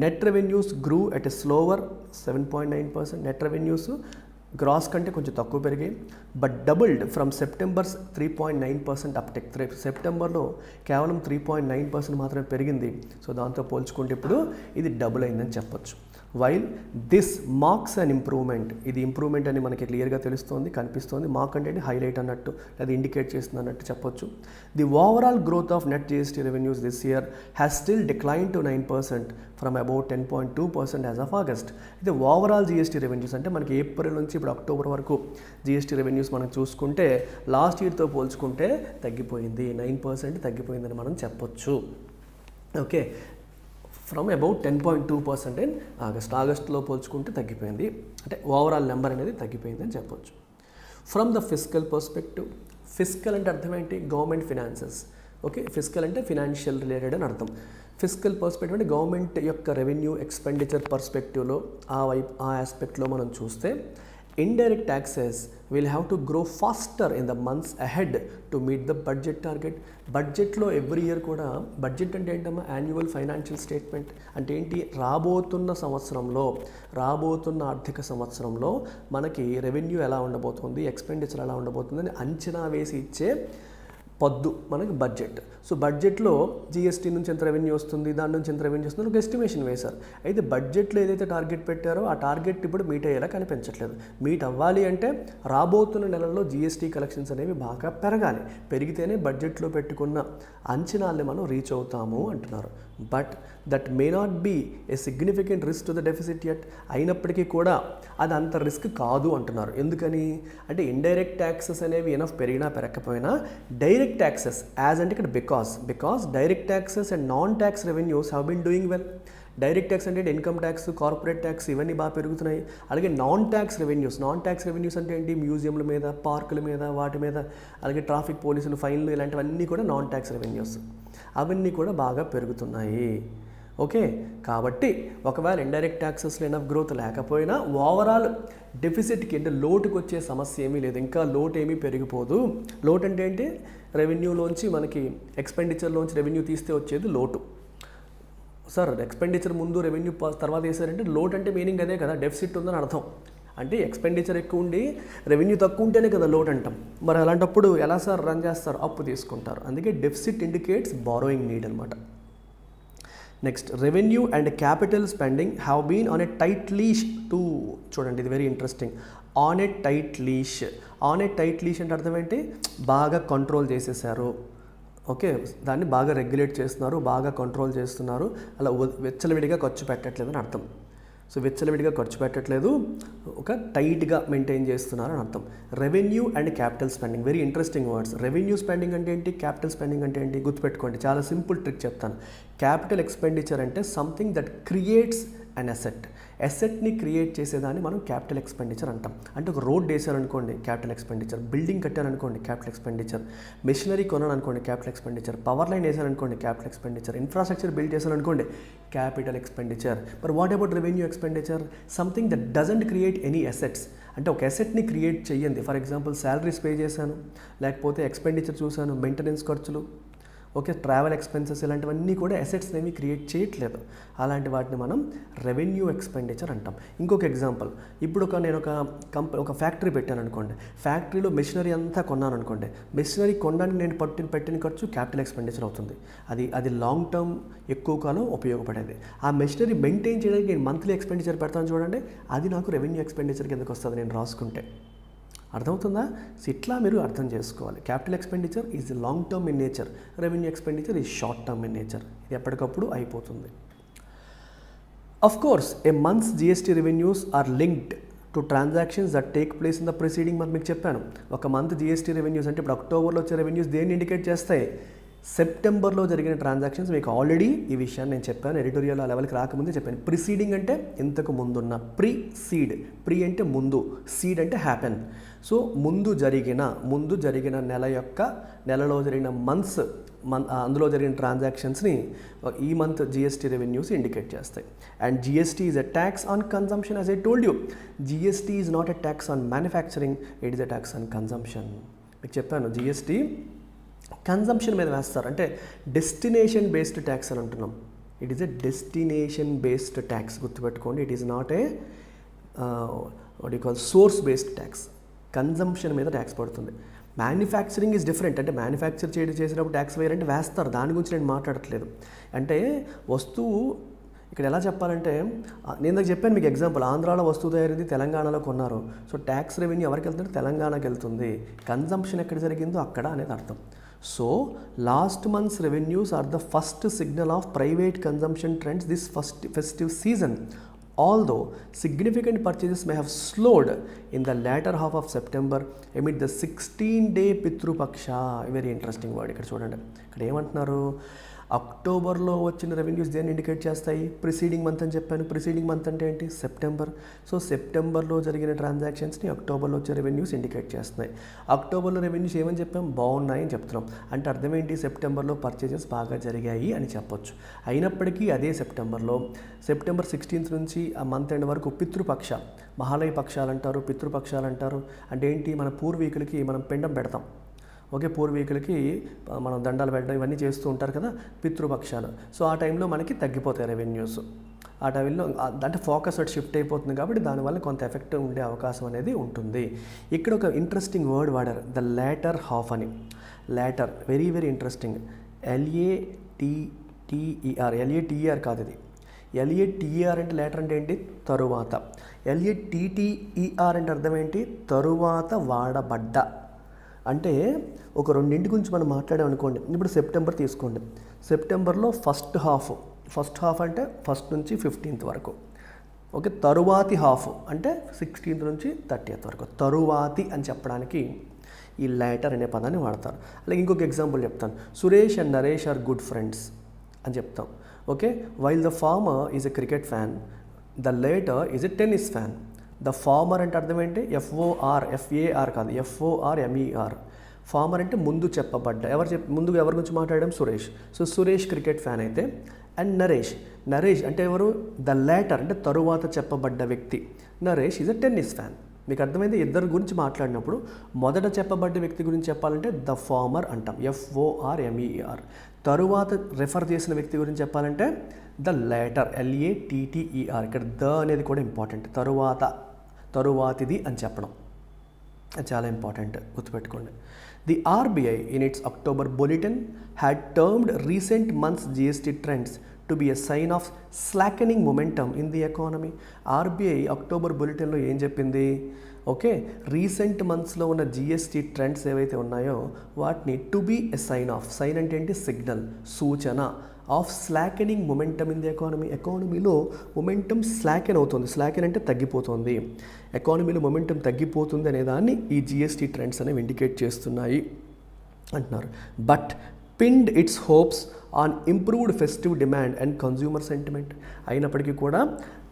Net revenues grew at a slower 7.9%. Net revenues gross కంటే కొంచెం తక్కువ పెరిగాయి, but doubled from September's 3.9% uptick. సెప్టెంబర్లో కేవలం 3.9% మాత్రమే పెరిగింది. సో దాంతో పోల్చుకుంటే ఇప్పుడు ఇది డబుల్ అయిందని చెప్పొచ్చు. While this marks an improvement, ఇది ఇంప్రూవ్మెంట్ అని మనకి క్లియర్గా తెలుస్తోంది, కనిపిస్తోంది. మార్క్ అంటే హైలైట్ అన్నట్టు, అది ఇండికేట్ చేస్తుంది అన్నట్టు చెప్పొచ్చు. The overall growth of net GST revenues this year has still decline to 9% from about 10.2% as of August. అయితే ఓవరాల్ జిఎస్టీ రెవెన్యూస్ అంటే మనకి ఏప్రిల్ నుంచి ఇప్పుడు అక్టోబర్ వరకు జిఎస్టీ రెవెన్యూస్ మనం చూసుకుంటే లాస్ట్ ఇయర్తో పోల్చుకుంటే తగ్గిపోయింది, 9% తగ్గిపోయిందని మనం చెప్పొచ్చు. ఓకే, ఫ్రమ్ అబౌట్ 10.2% ఇన్ ఆగస్ట్లో పోల్చుకుంటే తగ్గిపోయింది, అంటే ఓవరాల్ నెంబర్ అనేది తగ్గిపోయింది అని చెప్పొచ్చు. From the fiscal perspective, fiscal అంటే అర్థం ఏంటి, గవర్నమెంట్ ఫినాన్సెస్. ఓకే, ఫిస్కల్ అంటే ఫినాన్షియల్ రిలేటెడ్ అని అర్థం. ఫిస్కల్ పర్స్పెక్టివ్ అంటే గవర్నమెంట్ యొక్క రెవెన్యూ ఎక్స్పెండిచర్ పర్స్పెక్టివ్లో ఆ ఆస్పెక్ట్లో మనం చూస్తే indirect taxes will have to grow faster in the months ahead to meet the budget target. బడ్జెట్లో ఎవ్రీ ఇయర్ కూడా, బడ్జెట్ అంటే ఏంటమ్మా, యాన్యువల్ ఫైనాన్షియల్ స్టేట్మెంట్ అంటే ఏంటి, రాబోతున్న ఆర్థిక సంవత్సరంలో మనకి రెవెన్యూ ఎలా ఉండబోతుంది, ఎక్స్పెండిచర్ ఎలా ఉండబోతుంది అని అంచనా వేసి ఇచ్చే పొద్దు మనకి బడ్జెట్. సో బడ్జెట్లో జిఎస్టీ నుంచి ఎంత రెవెన్యూ వస్తుంది, దాని నుంచి ఎంత రెవెన్యూ వస్తుంది ఒక ఎస్టిమేషన్ వేశారు. అయితే బడ్జెట్లో ఏదైతే టార్గెట్ పెట్టారో ఆ టార్గెట్ ఇప్పుడు మీట్ అయ్యేలా కనిపించట్లేదు. మీట్ అవ్వాలి అంటే రాబోతున్న నెలల్లో జిఎస్టీ కలెక్షన్స్ అనేవి బాగా పెరగాలి, పెరిగితేనే బడ్జెట్లో పెట్టుకున్న అంచనాల్ని మనం రీచ్ అవుతాము అంటున్నారు. But that may not be a significant risk to the deficit yet. అయినప్పటికీ కూడా అది అంత రిస్క్ కాదు అంటున్నారు. ఎందుకని అంటే ఇండైరెక్ట్ ట్యాక్సెస్ అనేవి ఎనఫ్ పెరిగినా పెరగకపోయినా డైరెక్ట్ ట్యాక్సెస్ యాజ్ అంటే ఇక్కడ because direct taxes and non tax revenues have been doing well. Direct tax అంటే ఇన్కమ్ ట్యాక్స్, కార్పొరేట్ ట్యాక్స్ ఇవన్నీ బాగా పెరుగుతున్నాయి. అలాగే నాన్ ట్యాక్స్ రెవెన్యూస్ అంటే ఏంటి, మ్యూజియంల మీద, పార్కుల మీద, వాటి మీద, అలాగే ట్రాఫిక్ పోలీసులు, ఫైన్లు, ఇలాంటివన్నీ కూడా నాన్ ట్యాక్స్ రెవెన్యూస్, అవన్నీ కూడా బాగా పెరుగుతున్నాయి. ఓకే, కాబట్టి ఒకవేళ ఇండైరెక్ట్ ట్యాక్సెస్లో ఎనఫ్ గ్రోత్ లేకపోయినా ఓవరాల్ డెఫిసిట్కి అంటే లోటుకు వచ్చే సమస్య ఏమీ లేదు, ఇంకా లోటు ఏమీ పెరిగిపోదు. లోటు అంటే ఏంటి, రెవెన్యూలోంచి మనకి ఎక్స్పెండిచర్లోంచి రెవెన్యూ తీస్తే వచ్చేది లోటు. సార్ ఎక్స్పెండిచర్ ముందు రెవెన్యూ తర్వాత వేసారంటే లోటు అంటే మీనింగ్ అదే కదా, డెఫిసిట్ ఉందని అర్థం. అంటే ఎక్స్పెండిచర్ ఎక్కువ ఉండి రెవెన్యూ తక్కువ ఉంటేనే కదా లోటు అంటాం. మరి అలాంటప్పుడు ఎలా సార్ రన్ చేస్తారు, అప్పు తీసుకుంటారు. అందుకే డెఫిసిట్ ఇండికేట్స్ బారోయింగ్ నీడ్ అనమాట. Next, revenue and capital spending have been on a tight leash too, చూడండి ఇది very interesting, on a tight leash. అంటే అర్థం ఏంటి, బాగా కంట్రోల్ చేసేసారు. ఓకే, దాన్ని బాగా రెగ్యులేట్ చేస్తున్నారు, బాగా కంట్రోల్ చేస్తున్నారు, అలా వెచ్చలవిడిగా ఖర్చు పెట్టట్లేదు అని అర్థం. సో విచ్చలవిడిగా ఖర్చు పెట్టట్లేదు, ఒక టైట్గా మెయింటైన్ చేస్తున్నారు అని అర్థం. Revenue and capital spending, very interesting words. Revenue spending అంటే ఏంటి, క్యాపిటల్ స్పెండింగ్ అంటే ఏంటి, గుర్తుపెట్టుకోండి. చాలా సింపుల్ ట్రిక్ చెప్తాను. క్యాపిటల్ ఎక్స్పెండిచర్ అంటే something that creates an asset. అసెట్ని క్రియేట్ చేసేదాన్ని మనం క్యాపిటల్ ఎక్స్పెండిచర్ అంటాం. అంటే ఒక రోడ్ వేసారనుకోండి క్యాపిటల్ ఎక్స్పెండిచర్, బిల్డింగ్ కట్టారనుకోండి క్యాపిటల్ ఎక్స్పెండిచర్, మెషినరీ కొనాలనుకోండి క్యాపిటల్ ఎక్స్పెండిచర్, పవర్ లైన్ వేసారనుకోండి క్యాపిటల్ ఎక్స్పెండిచర్, ఇన్ఫ్రాస్ట్రక్చర్ బిల్డ్ చేశారనుకోండి క్యాపిటల్ ఎక్స్పెండిచర్. మరి what about revenue expenditure? Something that doesn't create any assets. అంటే ఒక అసెట్ని క్రియేట్ చేయండి. ఫర్ ఎగ్జాంపుల్ శాలరీస్ పే చేశాను, లేకపోతే ఎక్స్పెండిచర్ చూశాను, మెయింటెనెన్స్ ఖర్చులు, ఓకే, ట్రావెల్ ఎక్స్పెన్సెస్, ఇలాంటివన్నీ కూడా అసెట్స్ ఏమీ క్రియేట్ చేయట్లేదు. అలాంటి వాటిని మనం రెవెన్యూ ఎక్స్పెండిచర్ అంటాం. ఇంకొక ఎగ్జాంపుల్, ఇప్పుడు నేను ఒక ఫ్యాక్టరీ పెట్టాను అనుకోండి, ఫ్యాక్టరీలో మెషినరీ అంతా కొన్నాను అనుకోండి, మెషినరీ కొనడానికి నేను పెట్టిన ఖర్చు క్యాపిటల్ ఎక్స్పెండిచర్ అవుతుంది. అది లాంగ్ టర్మ్ ఎక్కువ కాలం ఉపయోగపడేది. ఆ మెషినరీ మెయింటైన్ చేయడానికి నేను మంత్లీ ఎక్స్పెండిచర్ పెడతాను చూడండి, అది నాకు రెవెన్యూ ఎక్స్పెండిచర్ కిందకి వస్తుంది నేను రాసుకుంటే. అర్థమవుతుందా? సో ఇట్లా మీరు అర్థం చేసుకోవాలి. Capital expenditure is long term in nature, revenue expenditure is short term in nature. ఇది ఎప్పటికప్పుడు అయిపోతుంది. Of course a months GST revenues are linked to transactions that take place in the preceding month. మీకు చెప్పాను, ఒక మంత్ జిఎస్టీ రెవెన్యూస్ అంటే ఇప్పుడు అక్టోబర్లో వచ్చే రెవెన్యూస్ దేన్ని ఇండికేట్ చేస్తాయి? సెప్టెంబర్లో జరిగిన ట్రాన్సాక్షన్స్. మీకు ఆల్రెడీ ఈ విషయాన్ని నేను చెప్పాను, ఎడిటోరియల్ ఆ లెవెల్కి రాకముందే చెప్పాను. ప్రిసీడింగ్ అంటే ఇంతకు ముందున్న, ప్రీ అంటే ముందు, సీడ్ అంటే హ్యాపెన్. సో ముందు జరిగిన నెలలో జరిగిన మంత్స్, అందులో జరిగిన ట్రాన్సాక్షన్స్ని ఈ మంత్ జిఎస్టీ రెవెన్యూస్ ఇండికేట్ చేస్తాయి. And GST is a tax on consumption. As I told you, GST is not a tax on manufacturing, it is a tax on consumption. మీకు చెప్పాను, జిఎస్టీ కన్జంప్షన్ మీద వేస్తారు. అంటే డెస్టినేషన్ బేస్డ్ ట్యాక్స్ అని అంటున్నాం. It is a destination based tax, గుర్తుపెట్టుకోండి. It is not a what you call source based tax. Consumption మీద ట్యాక్స్ పడుతుంది. Manufacturing is different. అంటే మ్యానుఫ్యాక్చర్ చేసినప్పుడు ట్యాక్స్ వేయాలంటే వేస్తారు, దాని గురించి నేను మాట్లాడట్లేదు. అంటే వస్తువు ఇక్కడ ఎలా చెప్పాలంటే, నేను నాకు చెప్పాను మీకు ఎగ్జాంపుల్, ఆంధ్రాలో వస్తువు తయారైంది, తెలంగాణలో కొన్నారు. సో ట్యాక్స్ రెవెన్యూ ఎవరికి వెళ్తుంటే తెలంగాణకి వెళ్తుంది. కన్జంప్షన్ ఎక్కడ జరిగిందో అక్కడ అనేది అర్థం. So, last month's revenues are the first signal of private consumption trends this festive season. Although significant purchases may have slowed in the latter half of September amid the 16-day Pitru Paksha. Very interesting word. ఇక్కడ చూడండి, ఇక్కడ ఏమంటున్నారు? అక్టోబర్లో వచ్చిన రెవెన్యూస్ దేన్ని ఇండికేట్ చేస్తాయి? ప్రిసీడింగ్ మంత్ అని చెప్పాను. ప్రిసీడింగ్ మంత్ అంటే ఏంటి? సెప్టెంబర్. సో సెప్టెంబర్లో జరిగిన ట్రాన్సాక్షన్స్ని అక్టోబర్లో వచ్చే రెవెన్యూస్ ఇండికేట్ చేస్తున్నాయి. అక్టోబర్లో రెవెన్యూస్ ఏమని చెప్పాం? బాగున్నాయని చెప్తున్నాం. అంటే అర్థం ఏంటి? సెప్టెంబర్లో పర్చేజెస్ బాగా జరిగాయి అని చెప్పొచ్చు. అయినప్పటికీ అదే సెప్టెంబర్ 16th నుంచి ఆ మంత్ ఎండ్ వరకు పితృపక్ష, మహాలయ పక్షాలు అంటారు, పితృపక్షాలు అంటారు. అంటే ఏంటి? మన పూర్వీకులకి మనం పిండం పెడతాం. ఓకే, పూర్వీకులకి మనం దండాలు పెట్టడం ఇవన్నీ చేస్తూ ఉంటారు కదా, పితృపక్షాలు. సో ఆ టైంలో మనకి తగ్గిపోతాయి రెవెన్యూస్. ఆ టైంలో అంటే ఫోకస్ అటు షిఫ్ట్ అయిపోతుంది కాబట్టి దానివల్ల కొంత ఎఫెక్ట్ ఉండే అవకాశం అనేది ఉంటుంది. ఇక్కడ ఒక ఇంట్రెస్టింగ్ వర్డ్ వాడారు, ద లేటర్ హాఫ్ అని. Later very very interesting. LATER కాదు ఇది. LATER అంటే లేటర్ అంటే ఏంటి? తరువాత. LATTER అంటే అర్థం ఏంటి? తరువాత వాడబడ్డ. అంటే ఒక రెండింటి గురించి మనం మాట్లాడామనుకోండి. ఇప్పుడు సెప్టెంబర్ తీసుకోండి. సెప్టెంబర్లో ఫస్ట్ హాఫ్ అంటే 1st నుంచి 15th వరకు. ఓకే, తరువాతి హాఫ్ అంటే 16th నుంచి 30th వరకు. తరువాతి అని చెప్పడానికి ఈ లేటర్ అనే పదాన్ని వాడతారు. అలాగే ఇంకొక ఎగ్జాంపుల్ చెప్తాను. Suresh and Naresh are good friends అని చెప్తాం. Okay, while the former is a cricket fan, the latter is a tennis fan. The former అంటే అర్థం ఏంటి? FAR కాదు, FORMER. ఫార్మర్ అంటే ముందు చెప్పబడ్డ. ముందుగా ఎవరి గురించి మాట్లాడడం? Suresh. So Suresh cricket fan అయితే, అండ్ నరేష్ అంటే ఎవరు? ద లేటర్ అంటే తరువాత చెప్పబడ్డ వ్యక్తి. Naresh is a tennis fan. మీకు అర్థమైంది? ఇద్దరు గురించి మాట్లాడినప్పుడు మొదట చెప్పబడ్డ వ్యక్తి గురించి చెప్పాలంటే ద ఫార్మర్ అంటాం, FORMER. తరువాత రెఫర్ చేసిన వ్యక్తి గురించి చెప్పాలంటే ద లేటర్, LATTER. ఇక్కడ ద అనేది కూడా ఇంపార్టెంట్. తరువాతిది అని చెప్పడం చాలా ఇంపార్టెంట్, గుర్తుపెట్టుకోండి. The RBI in its October bulletin had termed recent months GST trends to be a sign of slackening momentum in the economy. RBI October బులెటిన్లో ఏం చెప్పింది? ఓకే, రీసెంట్ మంత్స్లో ఉన్న జిఎస్టీ ట్రెండ్స్ ఏవైతే ఉన్నాయో వాటిని టు బీ ఎ సైన్ అంటే ఏంటి? సిగ్నల్, సూచన of slackening momentum in the economy. ఎకానమీలో మొమెంటమ్ స్లాకెన్ అవుతుంది. స్లాకెన్ అంటే తగ్గిపోతుంది. ఎకానమీలో మొమెంటమ్ తగ్గిపోతుంది అనేదాన్ని ఈ జిఎస్టీ ట్రెండ్స్ అనేవి ఇండికేట్ చేస్తున్నాయి అంటున్నారు. But pinned it's hopes on improved festive demand and consumer sentiment. అయినప్పటికీ కూడా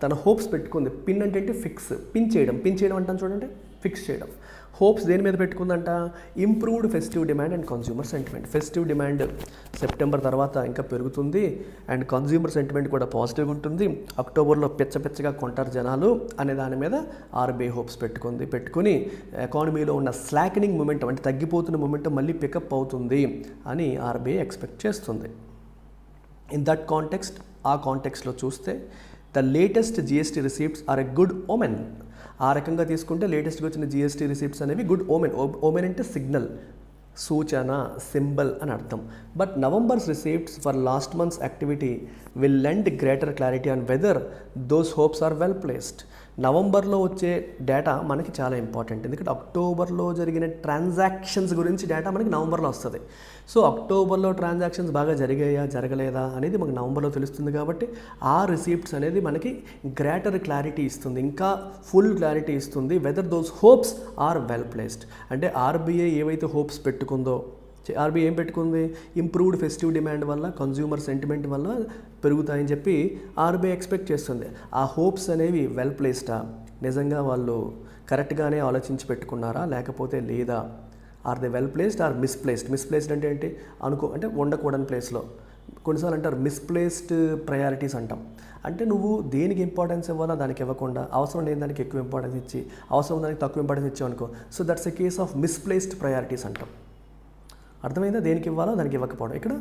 తన హోప్స్ పెట్టుకుంది. పిన్ అంటే ఏంటి? ఫిక్స్. పిన్ చేయడం అంటాను చూడండి, ఫిక్స్ చేయడం. హోప్స్ దేని మీద పెట్టుకుందంట? Improved festive demand and consumer sentiment. Festive demand September తర్వాత ఇంకా పెరుగుతుంది అండ్ కన్జ్యూమర్ సెంటిమెంట్ కూడా పాజిటివ్గా ఉంటుంది. అక్టోబర్లో పెచ్చగా కొంటారు జనాలు అనే దాని మీద ఆర్బీఐ హోప్స్ పెట్టుకుని ఎకానమీలో ఉన్న స్లాకనింగ్ మొమెంటం అంటే తగ్గిపోతున్న మొమెంటం మళ్ళీ పికప్ అవుతుంది అని ఆర్బీఐ ఎక్స్పెక్ట్ చేస్తుంది. ఇన్ దట్ కాంటెక్స్ట్, ఆ కాంటెక్స్ట్లో చూస్తే the latest GST receipts are a good omen. ఆ రకంగా తీసుకుంటే లేటెస్ట్గా వచ్చిన జిఎస్టీ రిసీప్ట్స్ అనేవి గుడ్ ఓమెన్. ఓమెన్ అంటే సిగ్నల్, సూచన, సింబల్ అని అర్థం. But November's receipts for last month's activity will lend greater clarity on whether those hopes are well placed. నవంబర్లో వచ్చే డేటా మనకి చాలా ఇంపార్టెంట్, ఎందుకంటే అక్టోబర్లో జరిగిన ట్రాన్సాక్షన్స్ గురించి డేటా మనకి నవంబర్లో వస్తుంది. సో అక్టోబర్లో ట్రాన్సాక్షన్స్ బాగా జరిగాయా జరగలేదా అనేది మనకు నవంబర్లో తెలుస్తుంది. కాబట్టి ఆ రిసీప్ట్స్ అనేది మనకి గ్రేటర్ క్లారిటీ ఇస్తుంది, ఇంకా ఫుల్ క్లారిటీ ఇస్తుంది whether those hopes are well placed. అంటే ఆర్బీఐ ఏవైతే హోప్స్ పెట్టుకుందో, ఆర్బీఐ ఏం పెట్టుకుంది? ఇంప్రూవ్డ్ ఫెస్టివ్ డిమాండ్ వల్ల, కన్జ్యూమర్ సెంటిమెంట్ వల్ల పెరుగుతాయని చెప్పి ఆర్బీఐ ఎక్స్పెక్ట్ చేస్తుంది. ఆ హోప్స్ అనేవి వెల్ ప్లేస్డా, నిజంగా వాళ్ళు కరెక్ట్గానే ఆలోచించి పెట్టుకున్నారా లేకపోతే లేదా? Or they well placed or misplaced? Misplaced అంటే ఏంటి? అంటే ఉండకూడని ప్లేస్లో. కొన్నిసార్లు అంటారు మిస్ప్లేస్డ్ ప్రయారిటీస్ అంటాం. అంటే నువ్వు దేనికి ఇంపార్టెన్స్ ఇవ్వాలో దానికి ఇవ్వకుండా అవసరం లేని దానికి ఎక్కువ ఇంపార్టెన్స్ ఇచ్చి అవసరం దానికి తక్కువ ఇంపార్టెన్స్ ఇచ్చావు అనుకో, so that's a case of misplaced priorities అంటాం. అర్థమైందా? దేనికి ఇవ్వాలో దానికి ఇవ్వకపోవడం. ఇక్కడ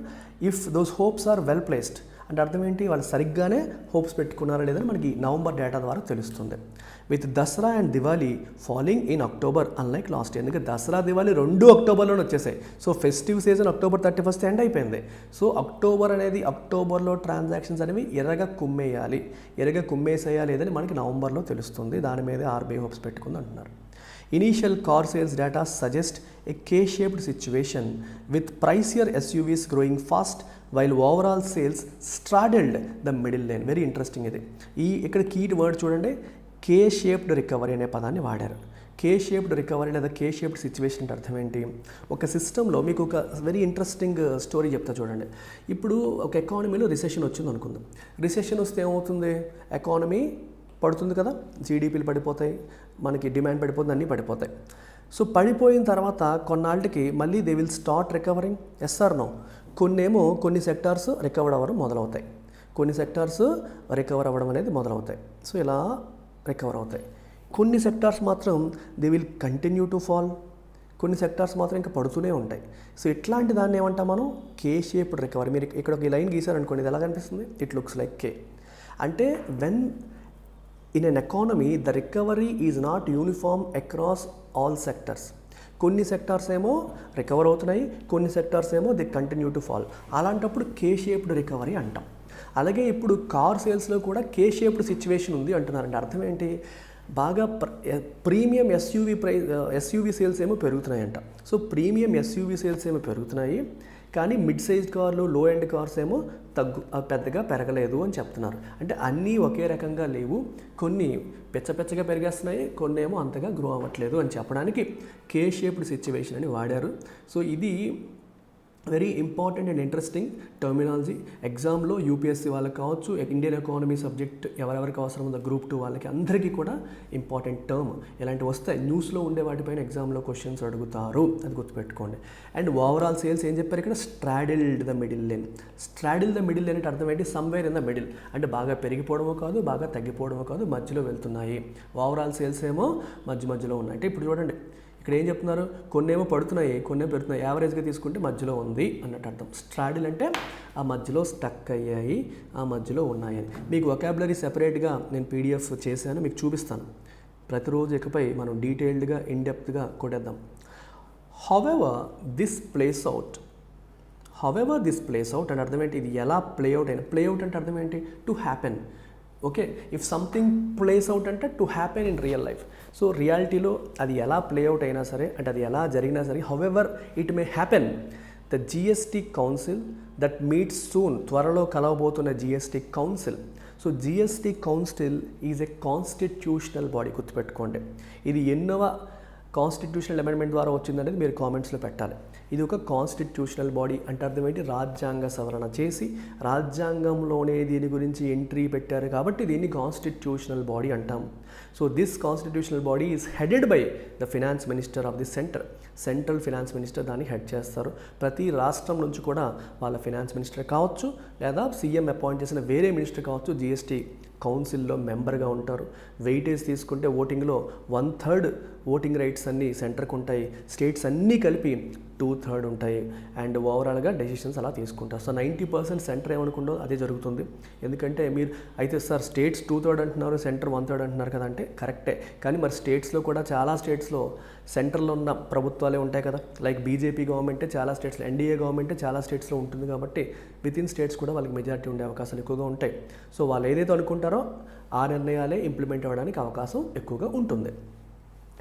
if those hopes are well placed అంటే అర్థం ఏంటి? వాళ్ళు సరిగ్గానే హోప్స్ పెట్టుకున్నారా లేదని మనకి నవంబర్ డేటా ద్వారా తెలుస్తుంది. With Dasara and Diwali falling in October unlike last year. ఎందుకంటే దసరా దివాళీ 2 అక్టోబర్లోనే వచ్చేసాయి. So festive season October 31st end అయిపోయింది. సో అక్టోబర్లో ట్రాన్సాక్షన్స్ అనేవి ఎర్రగా కుమ్మేసేయాలి లేదని మనకి నవంబర్లో తెలుస్తుంది. దాని మీదే ఆర్బీఐ హోప్స్ పెట్టుకుంది అంటున్నారు. Initial car sales data suggest a K-shaped situation with pricier SUVs growing fast while overall sales straddled the middle lane. Very interesting ఇది. ఇక్కడ కీ వర్డ్ చూడండి, K-shaped recovery అనే పదాన్ని వాడారు. K-shaped recovery లేదా K-shaped situation అంటే అర్థం ఏంటి? ఒక సిస్టంలో మీకు ఒక వెరీ ఇంట్రెస్టింగ్ స్టోరీ చెప్తా చూడండి. ఇప్పుడు ఒక ఎకానమీలో రిసెషన్ వచ్చింది అనుకుందాం. రిసెషన్ వస్తే ఏమవుతుంది? ఎకానమీ పడుతుంది కదా, జీడీపీలు పడిపోతాయి, మనకి డిమాండ్ పడిపోతుంది, అన్నీ పడిపోతాయి. సో పడిపోయిన తర్వాత కొన్నాళ్ళకి మళ్ళీ they will start recovering. Yes or no? కొన్ని సెక్టార్స్ రికవర్ అవ్వడం మొదలవుతాయి, కొన్ని సెక్టార్స్ రికవర్ అవ్వడం అనేది మొదలవుతాయి. సో ఇలా రికవర్ అవుతాయి. కొన్ని సెక్టార్స్ మాత్రం they will continue to fall, కొన్ని సెక్టార్స్ మాత్రం ఇంకా పడుతూనే ఉంటాయి. సో ఇట్లాంటి దాన్ని ఏమంటాం మనం? కే షేప్డ్ రికవరీ. మీరు ఇక్కడ ఒక లైన్ గీసారనుకోండి, ఇది ఎలా కనిపిస్తుంది? ఇట్ లుక్స్ లైక్ కే. అంటే when in an economy the recovery is not uniform across all sectors. కొన్ని సెక్టార్స్ ఏమో రికవర్ అవుతున్నాయి, కొన్ని సెక్టార్స్ ఏమో దే కంటిన్యూ టు ఫాల్. అలాంటప్పుడు కే షేప్డ్ రికవరీ అంటాం. అలాగే ఇప్పుడు కార్ సేల్స్లో కూడా కే షేప్డ్ సిచ్యువేషన్ ఉంది అంటున్నారంటే అర్థం ఏంటి? బాగా ప్రీమియం ఎస్యూవీ సేల్స్ ఏమో పెరుగుతున్నాయంట. సో ప్రీమియం ఎస్యూవీ సేల్స్ ఏమో పెరుగుతున్నాయి, కానీ మిడ్ సైజ్ కార్లు, లో ఎండ్ కార్స్ ఏమో పెద్దగా పెరగలేదు అని చెప్తున్నారు. అంటే అన్నీ ఒకే రకంగా లేవు, కొన్ని పెచ్చగా పెరిగేస్తున్నాయి, కొన్ని ఏమో అంతగా గ్రో అవ్వట్లేదు అని చెప్పడానికి కే షేప్డ్ సిచ్యువేషన్ అని వాడారు. సో ఇది very important and interesting terminology. ఎగ్జామ్లో యూపీఎస్సీ వాళ్ళకి కావచ్చు, ఇండియన్ ఎకానమీ సబ్జెక్ట్ ఎవరెవరికి అవసరం ఉందో గ్రూప్ 2 వాళ్ళకి అందరికీ కూడా ఇంపార్టెంట్ టర్మ్. ఇలాంటివి వస్తాయి, న్యూస్లో ఉండే వాటిపైన ఎగ్జామ్లో క్వశ్చన్స్ అడుగుతారు, అది గుర్తుపెట్టుకోండి. అండ్ ఓవరాల్ సేల్స్ ఏం చెప్పారు ఇక్కడ? Straddled the middle lane. Straddle the middle lane అంటే అర్థం ఏంటి? Somewhere in the middle. అంటే బాగా పెరిగిపోవడమో కాదు, బాగా తగ్గిపోవడమో కాదు, మధ్యలో వెళ్తున్నాయి. ఓవరాల్ సేల్స్ ఏమో మధ్యలో ఉన్నాయి. అంటే ఇప్పుడు చూడండి, ఇక్కడ ఏం చెప్తున్నారు? కొన్ని ఏమో పడుతున్నాయి, కొన్ని ఏమో పెడుతున్నాయి, యావరేజ్గా తీసుకుంటే మధ్యలో ఉంది అన్నట్టు అర్థం. స్ట్రాడిల్ అంటే ఆ మధ్యలో స్టక్ అయ్యాయి, ఆ మధ్యలో ఉన్నాయని. మీకు వొకాబులరీ సెపరేట్గా నేను పీడిఎఫ్ చేశాను, మీకు చూపిస్తాను. ప్రతిరోజు ఇకపై మనం డీటెయిల్డ్గా ఇన్డెప్త్గా కొట్టేద్దాం. హౌవెవర్ దిస్ ప్లేస్ అవుట్ అంటే అర్థం ఏంటి? ఇది ఎలా ప్లేఅవుట్ అయినా. ప్లేఅవుట్ అంటే అర్థం ఏంటి? To happen. Okay, if something plays out అంటే to happen in real life. So రియాలిటీలో అది ఎలా ప్లేఅవుట్ అయినా సరే, అంటే అది ఎలా జరిగినా సరే, however it may happen, the GST council that meets soon, త్వరలో కలవబోతున్న GST council. So GST council is a constitutional body, గుర్తుపెట్టుకోండి. ఇది ఎన్నవ కాన్స్టిట్యూషనల్ అమెండ్మెంట్ ద్వారా వచ్చిందనేది మీరు కామెంట్స్లో పెట్టాలి. ఇది ఒక కాన్స్టిట్యూషనల్ బాడీ అంటే అర్థం ఏంటి, రాజ్యాంగ సవరణ చేసి రాజ్యాంగంలోనే దీని గురించి ఎంట్రీ పెట్టారు కాబట్టి దీన్ని కాన్స్టిట్యూషనల్ బాడీ అంటాం. So this constitutional body is headed by the finance minister of the central finance minister దాన్ని హెడ్ చేస్తారు. ప్రతి రాష్ట్రం నుంచి కూడా వాళ్ళ ఫినాన్స్ మినిస్టర్ కావచ్చు లేదా సీఎం అపాయింట్ చేసిన వేరే మినిస్టర్ కావచ్చు జిఎస్టీ కౌన్సిల్లో మెంబర్గా ఉంటారు. వెయిటేజ్ తీసుకుంటే ఓటింగ్లో 1/3 ఓటింగ్ రైట్స్ అన్నీ సెంటర్కి ఉంటాయి, స్టేట్స్ అన్నీ కలిపి 2/3 ఉంటాయి అండ్ ఓవరాల్గా డెసిషన్స్ అలా తీసుకుంటారు. సో 90% సెంటర్ ఏమనుకుందో అదే జరుగుతుంది. ఎందుకంటే మీరు అయితే సార్ స్టేట్స్ 2/3 అంటున్నారు, సెంటర్ 1/3 అంటున్నారు కదా అంటే కరెక్టే, కానీ మరి స్టేట్స్లో కూడా చాలా స్టేట్స్లో సెంటర్లో ఉన్న ప్రభుత్వాలే ఉంటాయి కదా, లైక్ బీజేపీ గవర్నమెంటే చాలా స్టేట్స్లో, ఎన్డీఏ గవర్నమెంటే చాలా స్టేట్స్లో ఉంటుంది కాబట్టి విత్ ఇన్ స్టేట్స్ కూడా వాళ్ళకి మెజారిటీ ఉండే అవకాశాలు ఎక్కువగా ఉంటాయి. సో వాళ్ళు ఏదైతే అనుకుంటారో ఆ నిర్ణయాలే ఇంప్లిమెంట్ అవ్వడానికి అవకాశం ఎక్కువగా ఉంటుంది.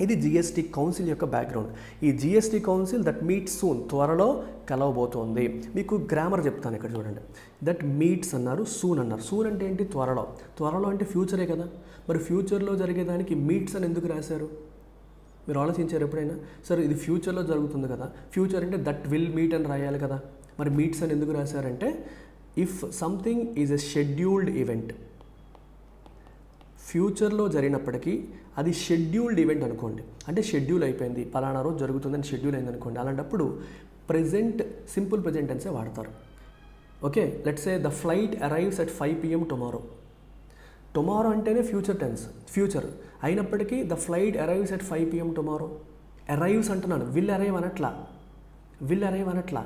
ఇది జిఎస్టీ కౌన్సిల్ యొక్క బ్యాక్గ్రౌండ్. ఈ GST council that meets soon, త్వరలో కలవబోతోంది. మీకు గ్రామర్ చెప్తాను ఇక్కడ చూడండి. దట్ మీట్స్ అన్నారు, సూన్ అన్నారు. సూన్ అంటే ఏంటి, త్వరలో. త్వరలో అంటే ఫ్యూచరే కదా, మరి ఫ్యూచర్లో జరిగేదానికి మీట్స్ అని ఎందుకు రాశారు? మీరు ఆలోచించారు ఎప్పుడైనా? సరే ఇది ఫ్యూచర్లో జరుగుతుంది కదా, ఫ్యూచర్ అంటే దట్ విల్ మీట్ అని రాయాలి కదా, మరి మీట్స్ అని ఎందుకు రాశారంటే if something is a scheduled event, ఫ్యూచర్లో జరిగినప్పటికీ అది షెడ్యూల్డ్ ఈవెంట్ అనుకోండి, అంటే షెడ్యూల్ అయిపోయింది, పలానా రోజు జరుగుతుందని షెడ్యూల్ అయింది అనుకోండి, అలాంటప్పుడు ప్రెజెంట్ సింపుల్ ప్రెజెంట్ టెన్సే వాడతారు. Okay, let's say the flight arrives at 5 PM tomorrow. Tomorrow అంటేనే ఫ్యూచర్ టెన్స్, ఫ్యూచర్ అయినప్పటికీ the flight arrives at 5 PM tomorrow. Arrives అంటున్నాను, విల్ అరైవ్ అనట్లా,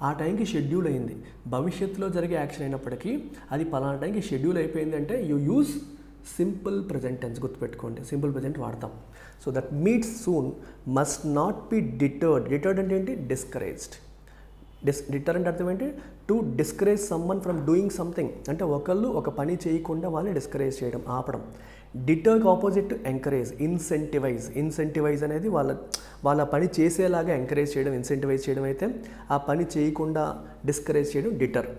ఆ టైంకి షెడ్యూల్ అయింది. భవిష్యత్తులో జరిగే యాక్షన్ అయినప్పటికీ అది పలానా టైంకి షెడ్యూల్ అయిపోయింది అంటే you use simple present tense, గుర్తుపెట్టుకోండి, సింపుల్ ప్రజెంట్ వాడతాం. So that meets soon must not be deterred. Deterred అంటే ఏంటి, డిస్కరేజ్డ్. డిటర్ అంటే అర్థం ఏంటి, to discourage someone from doing something, అంటే ఒకళ్ళు ఒక పని చేయకుండా వాళ్ళని డిస్కరేజ్ చేయడం, ఆపడం. డిటర్కి ఆపోజిట్ ఎంకరేజ్, ఇన్సెంటివైజ్ అనేది వాళ్ళ పని చేసేలాగా ఎంకరేజ్ చేయడం, ఇన్సెంటివైజ్ చేయడం అయితే, ఆ పని చేయకుండా డిస్కరేజ్ చేయడం deter.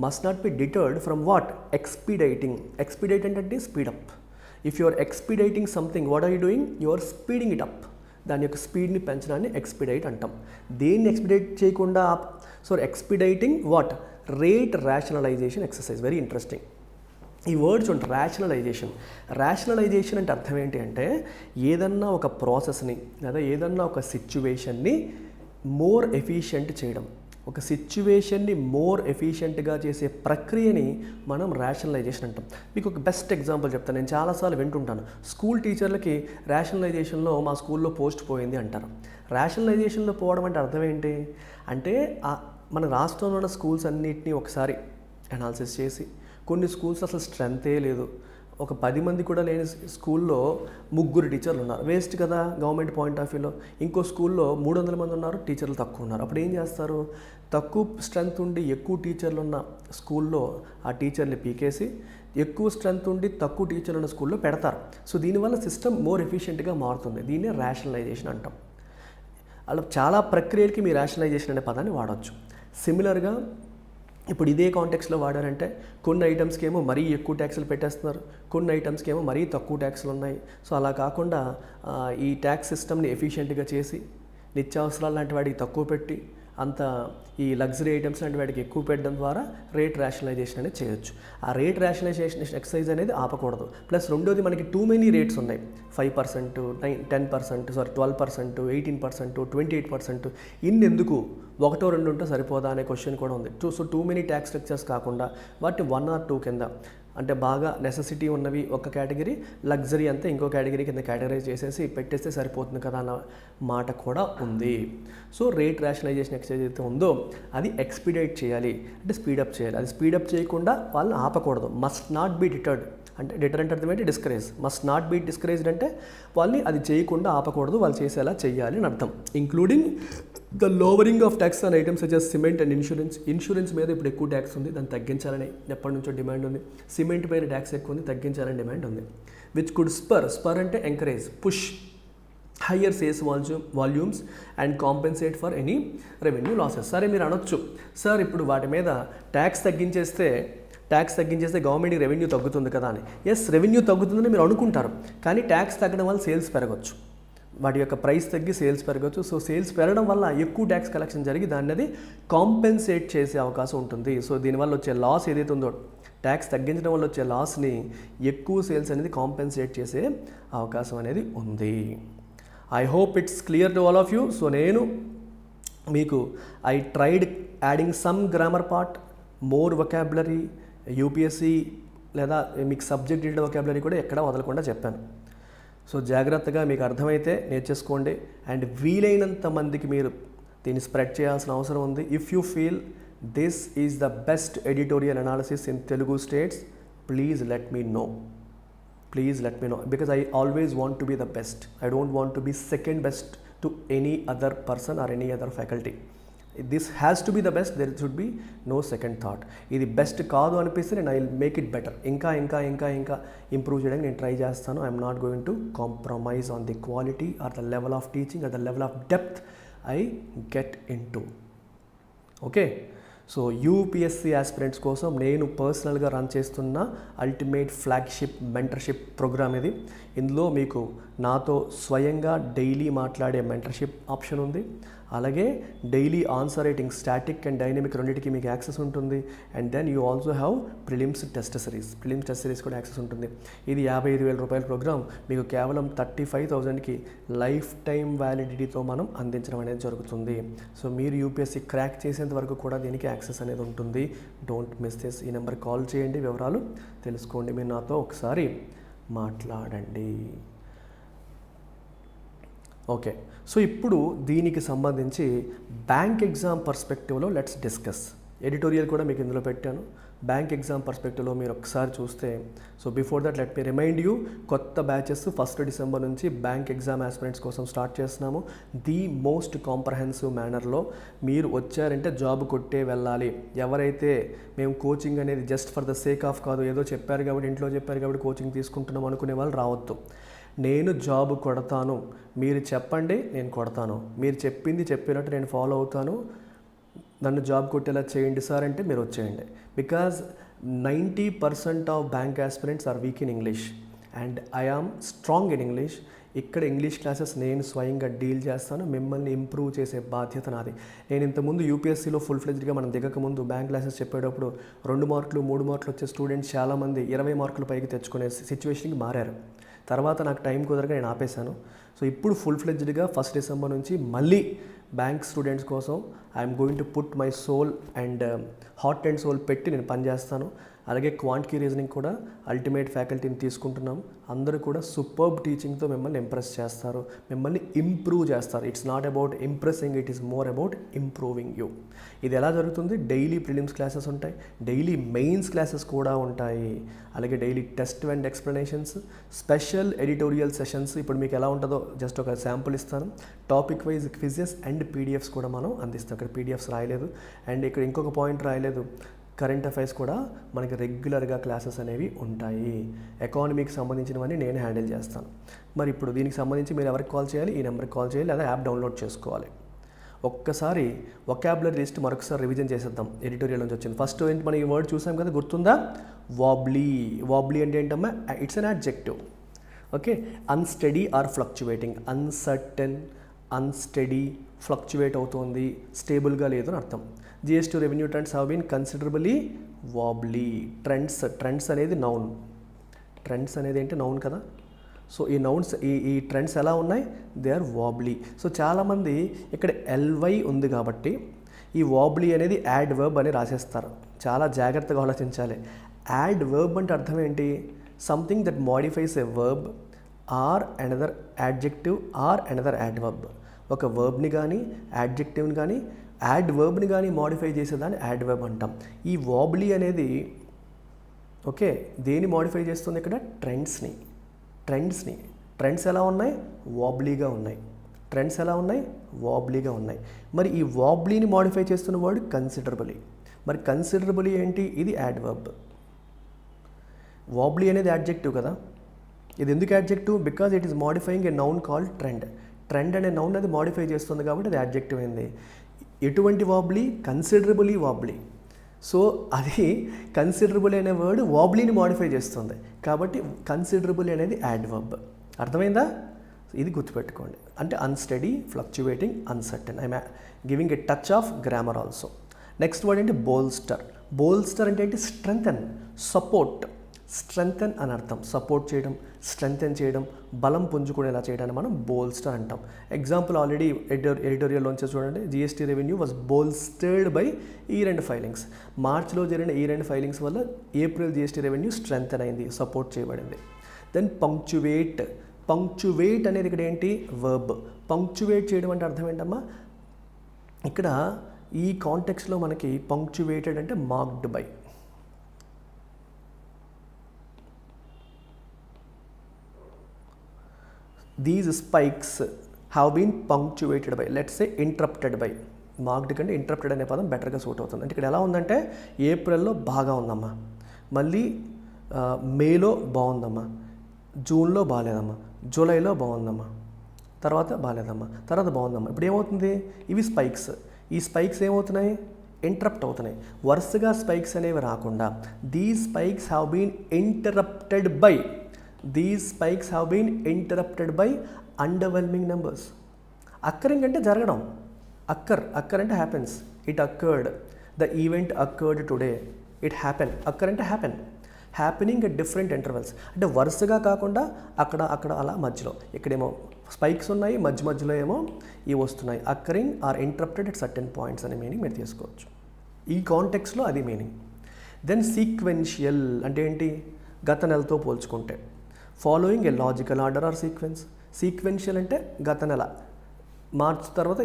Must not be deterred from what, expediting. Expedite అంటే speed up. If you are expediting something, what are you doing, you are speeding it up. దాని యొక్క స్పీడ్ని పెంచడాన్ని ఎక్స్పీడైట్ అంటాం. దేన్ని ఎక్స్పీడైట్ చేయకుండా, so expediting what, rate rationalisation exercise. Very interesting ఈ వర్డ్ చూడండి, రేషనలైజేషన్ అంటే అర్థం ఏంటి అంటే ఏదన్నా ఒక ప్రాసెస్ని లేదా ఏదన్నా ఒక సిచ్యువేషన్ని మోర్ ఎఫిషియెంట్ చేయడం, ఒక సిచ్యువేషన్ని మోర్ ఎఫిషియెంట్గా చేసే ప్రక్రియని మనం రేషనలైజేషన్ అంటాం. మీకు ఒక బెస్ట్ ఎగ్జాంపుల్ చెప్తాను, నేను చాలాసార్లు వింటుంటాను, స్కూల్ టీచర్లకి రేషనలైజేషన్లో మా స్కూల్లో పోస్ట్ పోయింది అంటారు. రేషనలైజేషన్లో పోవడం అంటే అర్థం ఏంటి అంటే మన రాష్ట్రంలో ఉన్న స్కూల్స్ అన్నిటినీ ఒకసారి అనాలిసిస్ చేసి, కొన్ని స్కూల్స్ అసలు స్ట్రెంతే లేదు, ఒక 10 మంది కూడా లేని స్కూల్లో 3 టీచర్లు ఉన్నారు, వేస్ట్ కదా గవర్నమెంట్ పాయింట్ ఆఫ్ వ్యూలో. ఇంకో స్కూల్లో 300 మంది ఉన్నారు, టీచర్లు తక్కువ ఉన్నారు. అప్పుడు ఏం చేస్తారు, తక్కువ స్ట్రెంత్ ఉండి ఎక్కువ టీచర్లు ఉన్న స్కూల్లో ఆ టీచర్ని పీకేసి ఎక్కువ స్ట్రెంత్ ఉండి తక్కువ టీచర్లు ఉన్న స్కూల్లో పెడతారు. సో దీనివల్ల సిస్టమ్ మోర్ ఎఫిషియెంట్గా మారుతుంది. దీన్నే రేషనలైజేషన్ అంటాం. అలా చాలా ప్రక్రియలకి మీ రేషనలైజేషన్ అనే పదాన్ని వాడవచ్చు. సిమిలర్గా ఇప్పుడు ఇదే కాంటెక్స్లో వాడారంటే కొన్ని ఐటమ్స్కి ఏమో మరీ ఎక్కువ ట్యాక్స్లు పెట్టేస్తున్నారు, కొన్ని ఐటమ్స్కి ఏమో మరీ తక్కువ ట్యాక్స్లు ఉన్నాయి. సో అలా కాకుండా ఈ ట్యాక్స్ సిస్టమ్ని ఎఫిషియెంట్గా చేసి నిత్యావసరాలు లాంటి వాటికి తక్కువ పెట్టి అంత ఈ లగ్జరీ ఐటమ్స్ లాంటి వాటికి ఎక్కువ పెట్టడం ద్వారా రేట్ రేషనలైజేషన్ అనేది చేయొచ్చు. ఆ రేట్ రేషనలైజేషన్ ఎక్సర్సైజ్ అనేది ఆపకూడదు. ప్లస్ రెండోది, మనకి టూ మెనీ రేట్స్ ఉన్నాయి, 5%, 10%, 12%, 18%, 28%. ఇన్ని ఎందుకు, 1 2 ఉంటే సరిపోదా అనే క్వశ్చన్ కూడా ఉంది. So too many tax structures కాకుండా వాటిని 1 or 2 కింద, అంటే బాగా నెసెసిటీ ఉన్నవి ఒక కేటగిరీ, లగ్జరీ అంతా ఇంకో కేటగిరీ కింద కేటగరైజ్ చేసేసి పెట్టేస్తే సరిపోతుంది కదా అన్న మాట కూడా ఉంది. సో రేట్ రేషనలైజేషన్ ఎక్సర్సైజ్ అయితే ఉందో అది ఎక్స్పీడైట్ చేయాలి, అంటే స్పీడప్ చేయాలి. అది స్పీడప్ చేయకుండా వాళ్ళని ఆపకూడదు. మస్ట్ నాట్ బీ డిటర్డ్, అంటే డిటర్ అంటే అర్థం ఏంటి, discourage. Must not be discouraged అంటే వాళ్ళని అది చేయకుండా ఆపకూడదు, వాళ్ళు చేసేలా చేయాలి అని అర్థం. Including the lowering of tax on items such as cement and insurance మీద ఇప్పుడు ఎక్కువ ట్యాక్స్ ఉంది, దాన్ని తగ్గించాలని ఎప్పటి నుంచో డిమాండ్ ఉంది. సిమెంట్ పైన ట్యాక్స్ ఎక్కువ ఉంది, తగ్గించాలని డిమాండ్ ఉంది. విచ్ కుడ్ స్పర్ అంటే encourage, push higher sales volumes and compensate for any revenue losses. సరే మీరు అనొచ్చు, సార్ ఇప్పుడు వాటి మీద ట్యాక్స్ తగ్గించేస్తే గవర్నమెంట్కి రెవెన్యూ తగ్గుతుంది కదా అని. ఎస్, రెవెన్యూ తగ్గుతుందని మీరు అనుకుంటారు, కానీ ట్యాక్స్ తగ్గడం వల్ల సేల్స్ పెరగచ్చు. వాటి యొక్క ప్రైస్ తగ్గి సేల్స్ పెరగచ్చు. సో సేల్స్ పెరగడం వల్ల ఎక్కువ ట్యాక్స్ కలెక్షన్ జరిగి దాన్ని అది కాంపెన్సేట్ చేసే అవకాశం ఉంటుంది. సో దీనివల్ల వచ్చే లాస్ ఏదైతే ఉందో, ట్యాక్స్ తగ్గించడం వల్ల వచ్చే లాస్ని ఎక్కువ సేల్స్ అనేది కాంపెన్సేట్ చేసే అవకాశం అనేది ఉంది. I hope it's clear to all of you. So నేను మీకు I tried adding some grammar part, more vocabulary, UPSC లేదా మీకు సబ్జెక్ట్ రిలేటెడ్ వొకాబులరీ కూడా ఎక్కడా వదలకుండా చెప్పాను. సో జాగ్రత్తగా మీకు అర్థమైతే నేర్చేసుకోండి. అండ్ వీలైనంత మందికి మీరు దీన్ని స్ప్రెడ్ చేయాల్సిన అవసరం ఉంది. If you feel this is the best editorial analysis in Telugu states, please let me know. Please let me know, because I always want to be the best. I don't want to be second best to any other person or any other faculty. This has to be the best. There should be no second thought. ఇది బెస్ట్ కాదు అనిపిస్తే నేను I will make it better. ఇంకా ఇంకా ఇంకా ఇంకా ఇంప్రూవ్ చేయడానికి నేను ట్రై చేస్తాను. I'm not going to compromise on the quality or the level of teaching or the level of depth I get into. Okay, so UPSC aspirants కోసం నేను పర్సనల్గా రన్ చేస్తున్న అల్టిమేట్ ఫ్లాగ్షిప్ మెంటర్షిప్ ప్రోగ్రామ్ ఇది. ఇందులో మీకు నాతో స్వయంగా డైలీ మాట్లాడే మెంటర్షిప్ ఆప్షన్ ఉంది. అలాగే daily answer writing static and dynamic రెండింటికి మీకు యాక్సెస్ ఉంటుంది. And then you also have prelims test series కూడా యాక్సెస్ ఉంటుంది. ఇది 55,000 రూపాయల ప్రోగ్రామ్ మీకు కేవలం 35,000కి లైఫ్ టైం వ్యాలిడిటీతో మనం అందించడం అనేది జరుగుతుంది. సో మీరు యూపీఎస్సీ క్రాక్ చేసేంత వరకు కూడా దీనికి యాక్సెస్ అనేది ఉంటుంది. Don't miss this. ఈ నెంబర్ కాల్ చేయండి, వివరాలు తెలుసుకోండి, మీరు నాతో ఒకసారి మాట్లాడండి. ఓకే, సో ఇప్పుడు దీనికి సంబంధించి బ్యాంక్ ఎగ్జామ్ పర్స్పెక్టివ్లో లెట్స్ డిస్కస్. ఎడిటోరియల్ కూడా మీకు ఇందులో పెట్టాను. బ్యాంక్ ఎగ్జామ్ పర్స్పెక్టివ్లో మీరు ఒకసారి చూస్తే, so before that let me remind you, కొత్త బ్యాచెస్ 1 డిసెంబర్ నుంచి బ్యాంక్ ఎగ్జామ్ ఆస్పిరెంట్స్ కోసం స్టార్ట్ చేస్తున్నాము. ది మోస్ట్ కాంప్రహెన్సివ్ మేనర్లో మీరు వచ్చారంటే జాబ్ కొట్టే వెళ్ళాలి. ఎవరైతే మేము కోచింగ్ అనేది just for the sake of కాదు, ఏదో చెప్పారు కాబట్టి ఇంట్లో చెప్పారు కాబట్టి కోచింగ్ తీసుకుంటున్నాం అనుకునే వాళ్ళు రావద్దు. నేను జాబ్ కొడతాను, మీరు చెప్పండి నేను కొడతాను, మీరు చెప్పింది చెప్పినట్టు నేను ఫాలో అవుతాను, నన్ను జాబ్ కొట్టేలా చేయండి సార్ అంటే మీరు వచ్చేయండి. Because 90% of bank aspirants are weak in English and I am strong in English. ఇక్కడ ఇంగ్లీష్ క్లాసెస్ నేను స్వయంగా డీల్ చేస్తాను, మిమ్మల్ని ఇంప్రూవ్ చేసే బాధ్యత నాది. నేను ఇంతకుముందు యూపీఎస్సీలో ఫుల్ ఫ్లెజ్డ్గా మనం దిగకముందు బ్యాంక్ క్లాసెస్ చెప్పేటప్పుడు 2 మార్కులు 3 మార్కులు వచ్చే స్టూడెంట్స్ చాలామంది 20 మార్కులు పైకి తెచ్చుకునే సిచ్యువేషన్కి మారారు. తర్వాత నాకు టైం కుదరగా నేను ఆపేశాను. సో ఇప్పుడు ఫుల్ ఫ్లెజ్డ్గా 1 డిసెంబర్ నుంచి మళ్ళీ బ్యాంక్ స్టూడెంట్స్ కోసం I'm going to put my soul and heart and soul పెట్టి నేను పనిచేస్తాను. అలాగే క్వాంటిటీ రీజనింగ్ కూడా అల్టిమేట్ ఫ్యాకల్టీని తీసుకుంటున్నాం. అందరూ కూడా సూపర్బ్ టీచింగ్తో మిమ్మల్ని ఇంప్రెస్ చేస్తారు, మిమ్మల్ని ఇంప్రూవ్ చేస్తారు. It's not about impressing, it is more about improving you. ఇది ఎలా జరుగుతుంది? డైలీ ప్రిలిమ్స్ క్లాసెస్ ఉంటాయి, డైలీ మెయిన్స్ క్లాసెస్ కూడా ఉంటాయి, అలాగే daily test and explanations, special editorial sessions. ఇప్పుడు మీకు ఎలా ఉంటుందో జస్ట్ ఒక శాంపుల్ ఇస్తాను. Topic wise quizzes and PDFs కూడా మనం అందిస్తాం. ఇక్కడ పీడిఎఫ్స్ రాయలేదు. అండ్ ఇక్కడ ఇంకొక పాయింట్ రాయలేదు, కరెంట్ అఫైర్స్ కూడా మనకి రెగ్యులర్గా క్లాసెస్ అనేవి ఉంటాయి. ఎకానమీకి సంబంధించినవన్నీ నేను హ్యాండిల్ చేస్తాను. మరి ఇప్పుడు దీనికి సంబంధించి మీరు ఎవరికి కాల్ చేయాలి? ఈ నెంబర్కి కాల్ చేయాలి, లేదా యాప్ డౌన్లోడ్ చేసుకోవాలి. ఒక్కసారి వొకాబులరీ లిస్ట్ మరొకసారి రివిజన్ చేసేద్దాం. ఎడిటోరియల్ నుంచి వచ్చింది. ఫస్ట్ ఏంటి, మనం ఈ వర్డ్ చూసాం కదా, గుర్తుందా? వాబ్లీ. వాబ్లీ అంటే ఏంటమ్మా? It's an adjective. Okay, unsteady or fluctuating. Uncertain, unsteady, fluctuate అవుతుంది, స్టేబుల్గా లేదు అని అర్థం. GST revenue trends have been considerably wobbly. Trends అనేది నౌన్. ట్రెండ్స్ అనేది ఏంటి? నౌన్ కదా. సో ఈ నౌన్స్, ఈ ట్రెండ్స్ ఎలా ఉన్నాయి? They are వాబ్లీ. సో చాలామంది ఇక్కడ LY ఉంది కాబట్టి ఈ వాబ్లీ అనేది యాడ్ వర్బ్ అని రాసేస్తారు. చాలా జాగ్రత్తగా ఆలోచించాలి. యాడ్ వర్బ్ అంటే అర్థం ఏంటి? Something that modifies a verb or another adjective or another adverb. ఒక వర్బ్ని కానీ యాడ్జెక్టివ్ని కానీ యాడ్ వర్బ్ని కానీ మోడిఫై చేసేదాన్ని యాడ్ వర్బ్ అంటాం. ఈ వాబ్లీ అనేది ఓకే దేని మోడిఫై చేస్తుంది? ఇక్కడ ట్రెండ్స్ని. ట్రెండ్స్ ఎలా ఉన్నాయి? వాబ్లీగా ఉన్నాయి. ట్రెండ్స్ ఎలా ఉన్నాయి? వాబ్లీగా ఉన్నాయి. మరి ఈ వాబ్లీని మోడిఫై చేస్తున్న వర్డ్ కన్సిడరబుల్లీ. మరి కన్సిడరబుల్లీ ఏంటి? ఇది యాడ్ వర్బ్. వాబ్లీ అనేది యాడ్జెక్టివ్ కదా. ఇది ఎందుకు adjective? Because it is modifying a noun called trend. Trend అనే నౌన్ అది మోడిఫై చేస్తుంది కాబట్టి అది యాడ్జెక్టివ్ అయింది. ఎటువంటి వాబ్లీ? కన్సిడరబుల్లీ వాబ్లీ. సో అది కన్సిడరబుల్ అనే వర్డ్ వాబ్లీని మోడిఫై చేస్తుంది కాబట్టి కన్సిడరబుల్ అనేది యాడ్ వర్బ్. అర్థమైందా? ఇది గుర్తుపెట్టుకోండి. అంటే unsteady, fluctuating, uncertain. I'm giving a touch of grammar also. Next word ఏంటి బోల్స్టర్. బోల్స్టర్ అంటే ఏంటి స్ట్రెంగ్తన్, సపోర్ట్. స్ట్రెంగ్తన్ అని అర్థం, సపోర్ట్ చేయడం, స్ట్రెంగ్తన్ చేయడం, బలం పుంజుకునేలా చేయడాన్ని మనం బోల్స్టర్ అంటాం. ఎగ్జాంపుల్ ఆల్రెడీ ఎడిటోరియల్లోంచి చూడండి, జిఎస్టీ రెవెన్యూ వాజ్ బోల్స్టర్డ్ బై ఈ 2 ఫైలింగ్స్. మార్చ్లో జరిగిన ఈ 2 ఫైలింగ్స్ వల్ల ఏప్రిల్ జిఎస్టీ రెవెన్యూ స్ట్రెంగ్తన్ అయింది, సపోర్ట్ చేయబడింది. దెన్ పంక్చువేట్. పంక్చువేట్ అనేది ఇక్కడ ఏంటి వర్బ్. పంక్చువేట్ చేయడం అంటే అర్థం ఏంటమ్మా, ఇక్కడ ఈ కాంటెక్స్లో మనకి పంక్చువేటెడ్ అంటే marked by. These spikes have been punctuated by, let's say interrupted by. Marked కంటే ఇంటరప్టెడ్ అనే పదం బెటర్గా సూట్ అవుతుంది. అంటే ఇక్కడ ఎలా ఉందంటే ఏప్రిల్లో బాగా ఉందమ్మా, మళ్ళీ మేలో బాగుందమ్మా, జూన్లో బాగాలేదమ్మా, జూలైలో బాగుందమ్మా, తర్వాత బాగాలేదమ్మా, తర్వాత బాగుందమ్మా. ఇప్పుడు ఏమవుతుంది, ఇవి స్పైక్స్. ఈ స్పైక్స్ ఏమవుతున్నాయి, ఇంటరప్ట్ అవుతున్నాయి. వరుసగా స్పైక్స్ అనేవి రాకుండా these spikes have been interrupted by. These spikes have been interrupted by underwhelming numbers. Occurring అంటే జరగడం, అక్కర్ అంటే happens, it occurred, the event occurred today, it happened. Occur అంటే happen, happening at different intervals. అంటే వరుసగా కాకుండా అక్కడ అలా మధ్యలో. ఇక్కడేమో స్పైక్స్ ఉన్నాయి, మధ్యలో ఏమో ఇవి వస్తున్నాయి. Occurring or interrupted at certain points అనే మీనింగ్ మీరు తీసుకోవచ్చు. ఈ కాంటెక్స్లో అది మీనింగ్. దెన్ సీక్వెన్షియల్ అంటే ఏంటి, గత నెలతో పోల్చుకుంటే. Following a logical order or sequence. Sequential అంటే గత నెల, మార్చ్ తర్వాత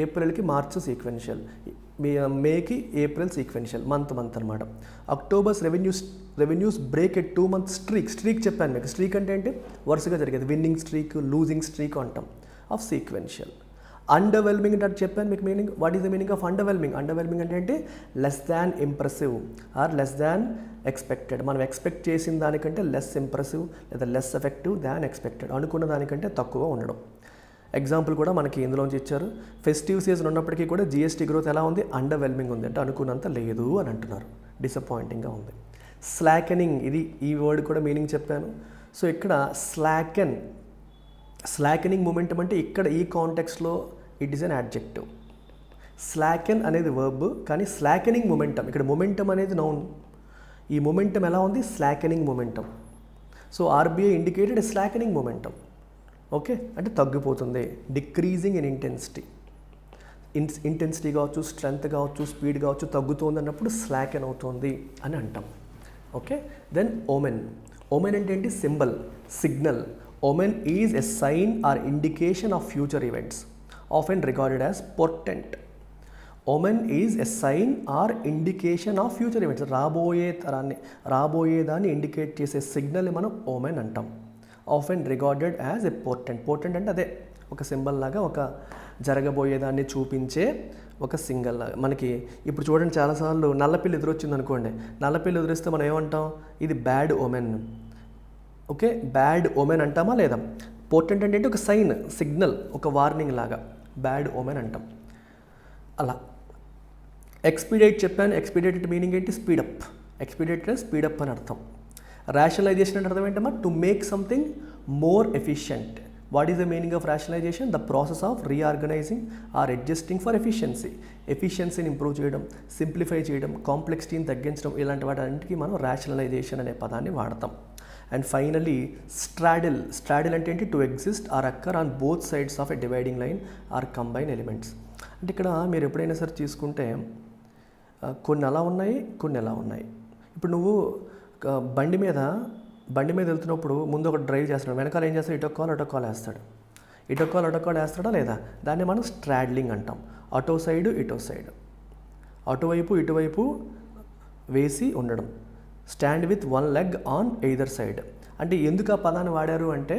ఏప్రిల్కి మార్చ్ సీక్వెన్షియల్, మేకి ఏప్రిల్ సీక్వెన్షియల్, మంత్ అనమాట. October's revenues break at 2 month streak చెప్పాను మీకు. స్ట్రీక్ అంటే ఏంటి, వరుసగా జరిగేది. విన్నింగ్ స్ట్రీక్, లూజింగ్ స్ట్రీక్ అంటాం ఆఫ్ సీక్వెన్షియల్. అండర్వెల్మింగ్ అంటే చెప్పాను మీకు meaning. What is the meaning of underwhelming? Underwhelming అంటే ఏంటి, less than impressive or less than expected. మనం ఎక్స్పెక్ట్ చేసిన దానికంటే లెస్ ఇంప్రెసివ్ లేదా లెస్ ఎఫెక్టివ్ దాన్ ఎక్స్పెక్టెడ్. అనుకున్న దానికంటే తక్కువ ఉండడం. ఎగ్జాంపుల్ కూడా మనకి ఇందులోంచి ఇచ్చారు. ఫెస్టివ్ సీజన్ ఉన్నప్పటికీ కూడా జిఎస్టీ గ్రోత్ ఎలా ఉంది, అండర్వెల్మింగ్ ఉంది. అంటే అనుకున్నంత లేదు అని అంటున్నారు, డిసప్పాయింటింగ్గా ఉంది. స్లాకెనింగ్, ఇది ఈ వర్డ్ కూడా మీనింగ్ చెప్పాను. సో ఇక్కడ స్లాకెనింగ్ మొమెంటం అంటే ఇక్కడ ఈ కాంటెక్స్లో it is an adjective. Slacken అనేది వర్బ్, కానీ స్లాకెనింగ్ మొమెంటం, ఇక్కడ మొమెంటం అనేది నౌన్. ఈ మొమెంటం ఎలా ఉంది, slackening momentum. So RBI indicated slackening momentum. Okay, అంటే తగ్గిపోతుంది. డిక్రీజింగ్ ఇన్ ఇంటెన్సిటీ కావచ్చు, స్ట్రెంగ్త్ కావచ్చు, స్పీడ్ కావచ్చు, తగ్గుతుంది అన్నప్పుడు స్లాకెన్ అవుతుంది అని అంటాం. Okay, then ఓమెన్. ఓమెన్ అంటే ఏంటి, symbol, signal. Omen is a sign or indication of future events, often regarded as portent. Omen is a sign or indication of future events. రాబోయేదాన్ని ఇండికేట్ చేసే సిగ్నల్ని మనం ఓమెన్ అంటాం. Often regarded as a portent. Portent అంటే అదే ఒక సింబల్ లాగా, ఒక జరగబోయేదాన్ని చూపించే ఒక సింగల్ లాగా. మనకి ఇప్పుడు చూడండి, చాలాసార్లు నల్లపిల్లి ఎదురొచ్చింది అనుకోండి, నల్లపిల్లి ఎదురిస్తే మనం ఏమంటాం, ఇది bad omen. Okay, bad omen అంటామా లేదా? పోర్టెంట్ అంటే ఒక సైన్, సిగ్నల్, ఒక వార్నింగ్ లాగా బ్యాడ్ ఓమెన్ అంటాం. అలా ఎక్స్పీడేట్ చెప్పాను. ఎక్స్పీడేటెడ్ మీనింగ్ ఏంటి, స్పీడప్. ఎక్స్పీడేటెడ్ స్పీడప్ అని అర్థం. రేషనలైజేషన్ అంటే అర్థం ఏంటమ్మా, to make something more efficient. What is the meaning of rationalisation? The process of reorganising or adjusting for efficiency. ఎఫిషియన్సీని ఇంప్రూవ్ చేయడం, సింప్లిఫై చేయడం, కాంప్లెక్సిటీని తగ్గించడం, ఇలాంటి వాటన్నిటికీ మనం రేషనలైజేషన్ అనే పదాన్ని వాడతాం. And finally straddle. స్ట్రాడిల్ అంటే ఏంటి, to exist or occur on both sides of a dividing line or combine elements. అంటే ఇక్కడ మీరు ఎప్పుడైనా సరే తీసుకుంటే కొన్ని అలా ఉన్నాయి, కొన్ని ఎలా ఉన్నాయి. ఇప్పుడు నువ్వు బండి మీద వెళ్తున్నప్పుడు ముందు ఒక డ్రైవ్ చేస్తున్నాడు, వెనకాల ఏం చేస్తాడు, ఇటొక్క కాల్ వేస్తాడు. ఇటొక్క కాల్ వేస్తాడా లేదా? దాన్ని మనం స్ట్రాడ్లింగ్ అంటాం. అటో సైడ్ ఇటో సైడ్, అటువైపు ఇటువైపు వేసి ఉండడం. Stand with 1 leg on either side. అంటే ఎందుకు ఆ పదాన్ని వాడారు అంటే,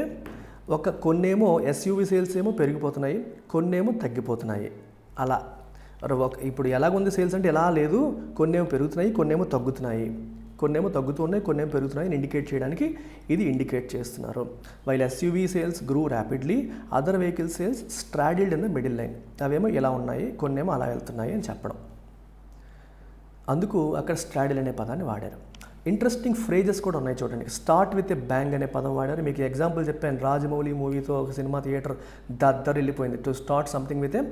కొన్నేమో ఎస్యూవీ సేల్స్ ఏమో పెరిగిపోతున్నాయి, కొన్నేమో తగ్గిపోతున్నాయి. అలా ఇప్పుడు ఎలాగుంది సేల్స్ అంటే ఎలా లేదు, కొన్నేమో పెరుగుతున్నాయి, కొన్నేమో తగ్గుతున్నాయి, కొన్నేమో తగ్గుతున్నాయి, కొన్నేమో పెరుగుతున్నాయి అని ఇండికేట్ చేయడానికి ఇది ఇండికేట్ చేస్తున్నారు. While SUV sales grew rapidly, other vehicle sales straddled in the middle line. అవేమో ఇలా ఉన్నాయి, కొన్నేమో అలా వెళ్తున్నాయి అని చెప్పడం. అందుకు అక్కడ స్ట్రాడిల్ అనే పదాన్ని వాడారు. ఇంట్రెస్టింగ్ ఫ్రేజెస్ కూడా ఉన్నాయి చూడండి. స్టార్ట్ విత్ ఎ బ్యాంగ్ అనే పదం వాడారు. మీకు ఎగ్జాంపుల్ చెప్పాను, రాజమౌళి మూవీతో ఒక సినిమా థియేటర్ దద్దరు వెళ్ళిపోయింది. To start something with a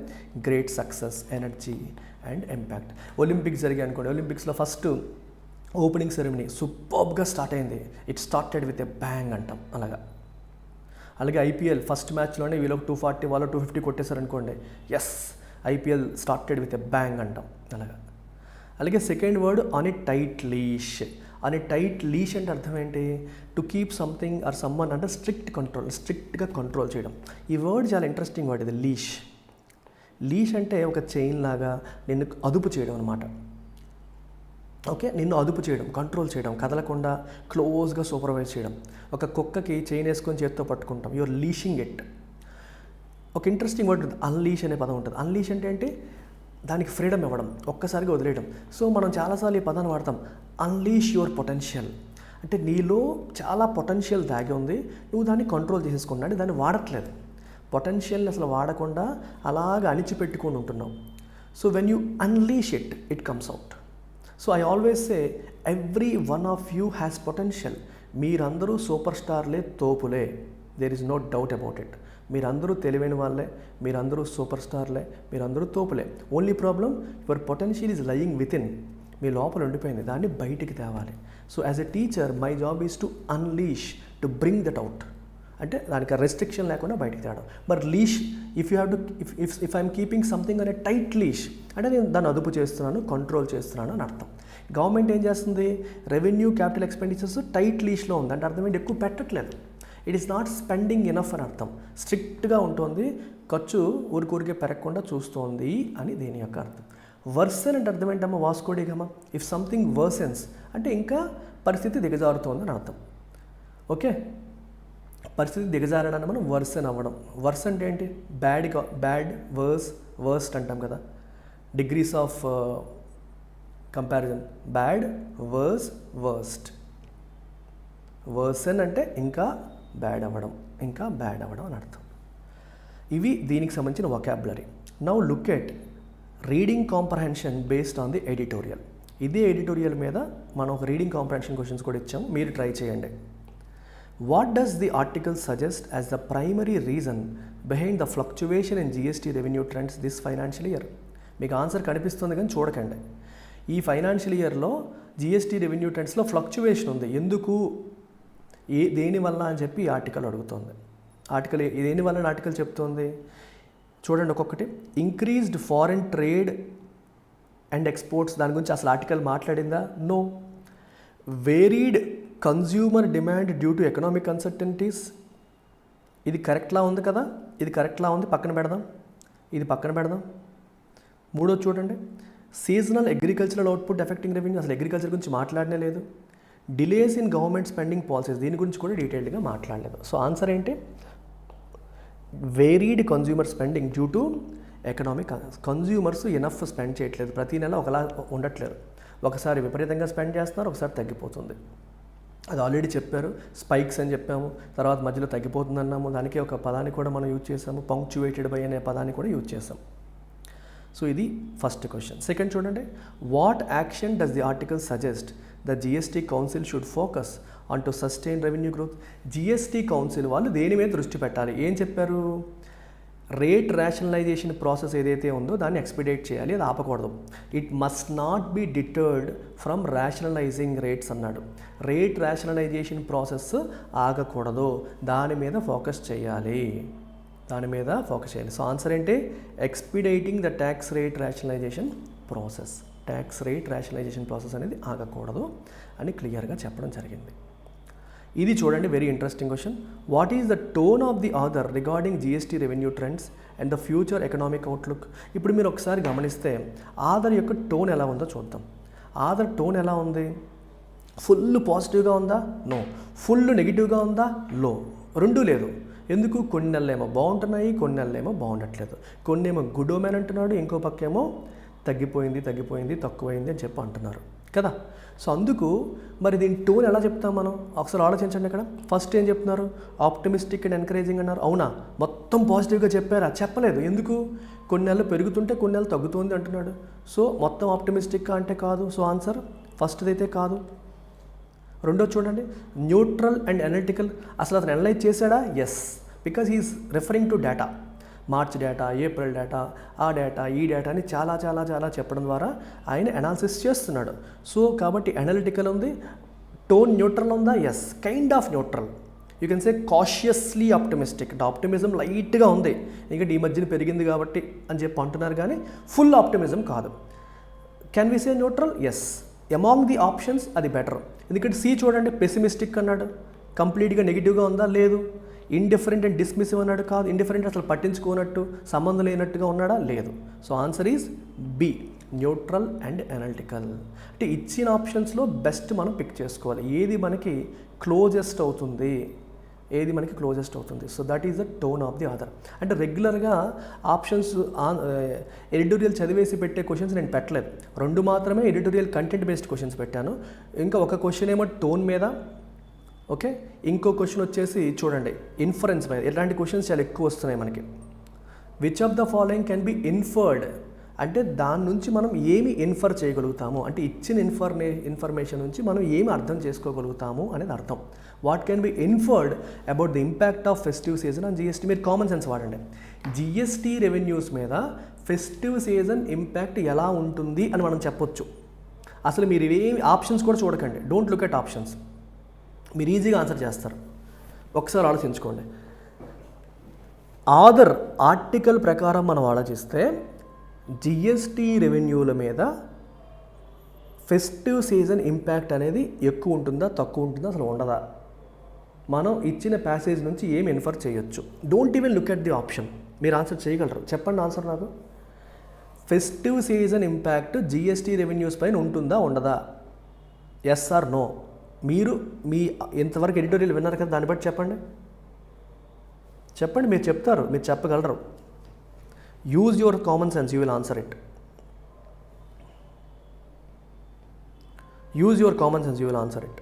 great success, energy and impact. Olympics జరిగాయి అనుకోండి, ఒలింపిక్స్లో ఫస్ట్ ఓపెనింగ్ సెరమనీ సూపర్బ్గా స్టార్ట్ అయింది. It started with a bang అంటాం. అలాగే ఐపీఎల్ ఫస్ట్ మ్యాచ్లోనే వీళ్ళకి 240 వాళ్ళు 250 కొట్టేశారనుకోండి, yes IPL started with a bang అంటాం. అలాగే second word on a tight leash. On a tight leash అంటే అర్థం ఏంటి? To keep something or someone అంటే స్ట్రిక్ట్గా కంట్రోల్ చేయడం. ఈ వర్డ్ చాలా ఇంట్రెస్టింగ్ వర్డ్ ఇది, లీష్. లీష్ అంటే ఒక చైన్ లాగా నిన్ను అదుపు చేయడం అనమాట. ఓకే, నిన్ను అదుపు చేయడం, కంట్రోల్ చేయడం, కదలకుండా క్లోజ్గా సూపర్వైజ్ చేయడం. ఒక కుక్కకి చైన్ వేసుకొని చేత్తో పట్టుకుంటాం, యూఆర్ లీషింగ్ ఇట్. ఒక ఇంట్రెస్టింగ్ వర్డ్ అన్లీష్ అనే పదం ఉంటుంది. అన్లీష్ అంటే ఏంటి? దానికి ఫ్రీడమ్ ఇవ్వడం, ఒక్కసారిగా వదిలేయడం. సో మనం చాలాసార్లు ఈ పదాన్ని వాడతాం, అన్లీష్ యువర్ పొటెన్షియల్. అంటే నీలో చాలా పొటెన్షియల్ దాగి ఉంది, నువ్వు దాన్ని కంట్రోల్ చేసేసుకున్నాడు, దాన్ని వాడట్లేదు. పొటెన్షియల్ని అసలు వాడకుండా అలాగా అణిచిపెట్టుకొని ఉంటున్నావు. So when you unleash it, it comes out. So I always say every one of you has potential. మీరందరూ సూపర్ స్టార్లే, తోపులే, there is no doubt about it. మీరందరూ తెలివైన వాళ్ళే, మీరందరూ సూపర్ స్టార్లే, మీరందరూ తోపులే. Only problem your potential is lying within. మీ లోపల ఉండిపోయింది, దాన్ని బయటికి తేవాలి. So as a teacher my job is to unleash, to bring that out. అంటే దానికి రెస్ట్రిక్షన్ లేకుండా బయటికి తేవడం. మరి leash, if you have to if I'm keeping something అనే టైట్ లీష్ అంటే నేను దాన్ని అదుపు చేస్తున్నాను, కంట్రోల్ చేస్తున్నాను అని అర్థం. గవర్నమెంట్ ఏం చేస్తుంది? రెవెన్యూ, క్యాపిటల్ ఎక్స్పెండిచర్స్ టైట్ లీష్లో ఉంది అంటే అర్థం ఏంటి? ఎక్కువ పెట్టట్లేదు. It is not spending enough అని అర్థం. స్ట్రిక్ట్గా ఉంటుంది, ఖర్చు ఊరికే పెరగకుండా చూస్తోంది అని దీని యొక్క అర్థం. వర్సన్ అంటే అర్థం ఏంటమ్మా? వాస్కోడిగమా. ఇఫ్ సంథింగ్ వర్సెన్స్ అంటే ఇంకా పరిస్థితి దిగజారుతోంది అని అర్థం. ఓకే, పరిస్థితి దిగజారడాన్ని మనం వర్సన్ అవ్వడం. వర్స్ అంటే ఏంటి? బ్యాడ్, వర్స్ట్ అంటాం కదా, degrees of comparison. Bad, worst. Worsen అంటే ఇంకా బ్యాడ్ అవ్వడం అని అర్థం. ఇవి దీనికి సంబంధించిన vocabulary. Now look at reading comprehension based on the editorial. ఇదే ఎడిటోరియల్ మీద మనం ఒక రీడింగ్ కాంప్రహెన్షన్ క్వశ్చన్స్ కూడా ఇచ్చాము, మీరు ట్రై చేయండి. What does the article suggest as the primary reason behind the fluctuation in GST revenue trends this financial year? మీకు ఆన్సర్ కనిపిస్తుంది కానీ చూడకండి. ఈ ఫైనాన్షియల్ ఇయర్లో జిఎస్టీ రెవెన్యూ ట్రెండ్స్లో ఫ్లక్చువేషన్ ఉంది. ఎందుకు, దేనివల్ల అని చెప్పి ఈ ఆర్టికల్ అడుగుతుంది. దేనివల్ల ఆర్టికల్ చెప్తోంది చూడండి ఒక్కొక్కటి. Increased foreign trade and exports, దాని గురించి అసలు ఆర్టికల్ మాట్లాడిందా? No. Varied consumer demand due to economic uncertainties, ఇది కరెక్ట్లా ఉంది కదా, ఇది కరెక్ట్లా ఉంది, పక్కన పెడదాం. మూడోది చూడండి, seasonal agricultural output effecting revenue, అసలు అగ్రికల్చర్ గురించి మాట్లాడనే లేదు. Delays in government spending policies, దీని గురించి కూడా డీటెయిల్డ్గా మాట్లాడలేదు. సో ఆన్సర్ ఏంటి? Varied consumer spending due to economic. Consumers enough spend చేయట్లేదు, ప్రతి నెల ఒకలా ఉండట్లేదు. ఒకసారి విపరీతంగా స్పెండ్ చేస్తున్నారు, ఒకసారి తగ్గిపోతుంది. అది ఆల్రెడీ చెప్పారు, స్పైక్స్ అని చెప్పాము, తర్వాత మధ్యలో తగ్గిపోతుంది అన్నాము. దానికి ఒక పదాన్ని కూడా మనం యూజ్ చేసాము, పంక్చువేటెడ్ బై అనే పదాన్ని కూడా యూజ్ చేసాం. సో ఇది ఫస్ట్ క్వశ్చన్. సెకండ్ చూడండి, what action does the article suggest the GST council should focus on to sustain revenue growth? GST council వాళ్ళు దేని మీద దృష్టి పెట్టాలి? ఏం చెప్పారు? రేట్ రేషనలైజేషన్ ప్రాసెస్ ఏదైతే ఉందో దాన్ని ఎక్స్పెడిట్ చేయాలి, అది ఆపకూడదు. It must not be deterred from rationalising rates అన్నాడు. రేట్ రేషనలైజేషన్ ప్రాసెస్ ఆగకూడదు, దాని మీద ఫోకస్ చేయాలి. సో ఆన్సర్ ఏంటి? Expediting the tax rate rationalisation process. Tax rate rationalisation process అనేది ఆగకూడదు అని క్లియర్గా చెప్పడం జరిగింది. ఇది చూడండి, very interesting question. What is the tone of the author regarding GST revenue trends and the future economic outlook? ఇప్పుడు మీరు ఒకసారి గమనిస్తే ఆథర్ యొక్క టోన్ ఎలా ఉందో చూద్దాం. ఆథర్ టోన్ ఎలా ఉంది? ఫుల్ పాజిటివ్గా ఉందా? నో. ఫుల్ నెగిటివ్గా ఉందా? లో. రెండూ లేదు. ఎందుకు? కొన్ని నెలలేమో బాగుంటున్నాయి, కొన్ని నెలలేమో బాగుండట్లేదు. కొన్నేమో గుడ్ ఓమెన్ అంటున్నాడు, ఇంకో పక్కేమో తగ్గిపోయింది, తక్కువైంది అని చెప్పి అంటున్నారు కదా. సో అందుకు మరి దీని టోన్ ఎలా చెప్తాం మనం? ఒకసారి ఆలోచించండి. ఇక్కడ ఫస్ట్ ఏం చెప్తున్నారు? ఆప్టిమిస్టిక్ అండ్ ఎంకరేజింగ్ అన్నారు. అవునా? మొత్తం పాజిటివ్గా చెప్పారా? చెప్పలేదు. ఎందుకు? కొన్ని నెలలు పెరుగుతుంటే కొన్ని నెలలు తగ్గుతుంది అంటున్నాడు. సో మొత్తం ఆప్టిమిస్టిక్గా అంటే కాదు. సో ఆన్సర్ ఫస్ట్ది అయితే కాదు. రెండో చూడండి, న్యూట్రల్ అండ్ అనలిటికల్. అసలు అతను అనలైజ్ చేశాడా? Yes, because he's referring to data. March data, April data, ఆ డేటా, ఈ డేటా అని చాలా చాలా చాలా చెప్పడం ద్వారా ఆయన అనాలిసిస్ చేస్తున్నాడు. సో కాబట్టి అనలిటికల్ ఉంది. టోన్ న్యూట్రల్ ఉందా? Yes, kind of neutral. You can say cautiously optimistic. Optimism లైట్గా ఉంది, ఎందుకంటే ఈ మధ్యన పెరిగింది కాబట్టి అని చెప్పి అంటున్నారు, కానీ ఫుల్ ఆప్టిమిజం కాదు. Can we say neutral? Yes, among the options అది బెటర్. ఎందుకంటే సి చూడండి, పెసిమిస్టిక్ అన్నాడు, కంప్లీట్గా నెగిటివ్గా ఉందా? లేదు. ఇండిఫరెంట్ అండ్ డిస్మిసివ్ అన్నాడు, కాదు. ఇండిఫరెంట్ అసలు పట్టించుకోనట్టు, సంబంధం లేనట్టుగా ఉన్నాడా? లేదు. So answer is B, neutral and analytical. అంటే ఇచ్చిన ఆప్షన్స్లో బెస్ట్ మనం పిక్ చేసుకోవాలి, ఏది మనకి క్లోజెస్ట్ అవుతుంది, ఏది మనకి క్లోజెస్ట్ అవుతుంది. So that is the tone of the author. అంటే రెగ్యులర్గా ఆప్షన్స్ ఎడిటోరియల్ చదివేసి పెట్టే క్వశ్చన్స్ నేను పెట్టలేదు, 2 మాత్రమే ఎడిటోరియల్ కంటెంట్ బేస్డ్ క్వశ్చన్స్ పెట్టాను. ఇంకా ఒక క్వశ్చన్ ఏమో టోన్ మీద, ఓకే, ఇంకో క్వశ్చన్ వచ్చేసి చూడండి ఇన్ఫరెన్స్ మీద. ఇలాంటి క్వశ్చన్స్ చాలా ఎక్కువ వస్తున్నాయి మనకి. Which of the following can be inferred, అంటే దాని నుంచి మనం ఏమి ఇన్ఫర్ చేయగలుగుతాము, అంటే ఇచ్చిన ఇన్ఫర్మేషన్ నుంచి మనం ఏమి అర్థం చేసుకోగలుగుతాము అనేది అర్థం. What can be inferred about the impact of festive season and GST. మీరు కామన్ సెన్స్ వాడండి. జిఎస్టీ రెవెన్యూస్ మీద ఫెస్టివ్ సీజన్ ఇంపాక్ట్ ఎలా ఉంటుంది అని మనం చెప్పొచ్చు. అసలు మీరు ఇవేమి ఆప్షన్స్ కూడా చూడకండి, డోంట్ లుక్ ఎట్ ఆప్షన్స్, మీరు ఈజీగా ఆన్సర్ చేస్తారు. ఒకసారి ఆలోచించుకోండి. ఆథర్ ఆర్టికల్ ప్రకారం మనం ఆలోచిస్తే జిఎస్టీ రెవెన్యూల మీద ఫెస్టివ్ సీజన్ ఇంపాక్ట్ అనేది ఎక్కువ ఉంటుందా, తక్కువ ఉంటుందా, అసలు ఉండదా? మనం ఇచ్చిన ప్యాసేజ్ నుంచి ఏం ఇన్ఫర్ చేయొచ్చు. Don't even look at the option, మీరు ఆన్సర్ చేయగలరు. చెప్పండి ఆన్సర్ నాకు. Festive season impact GST revenues పైన ఉంటుందా, ఉండదా? Yes or no. మీరు మీ ఇంతవరకు ఎడిటోరియల్ విన్నారు కదా, దాన్ని బట్టి చెప్పండి. చెప్పండి, మీరు చెప్తారు, మీరు చెప్పగలరు. Use your common sense, you will answer it. Use your common sense, you will answer it.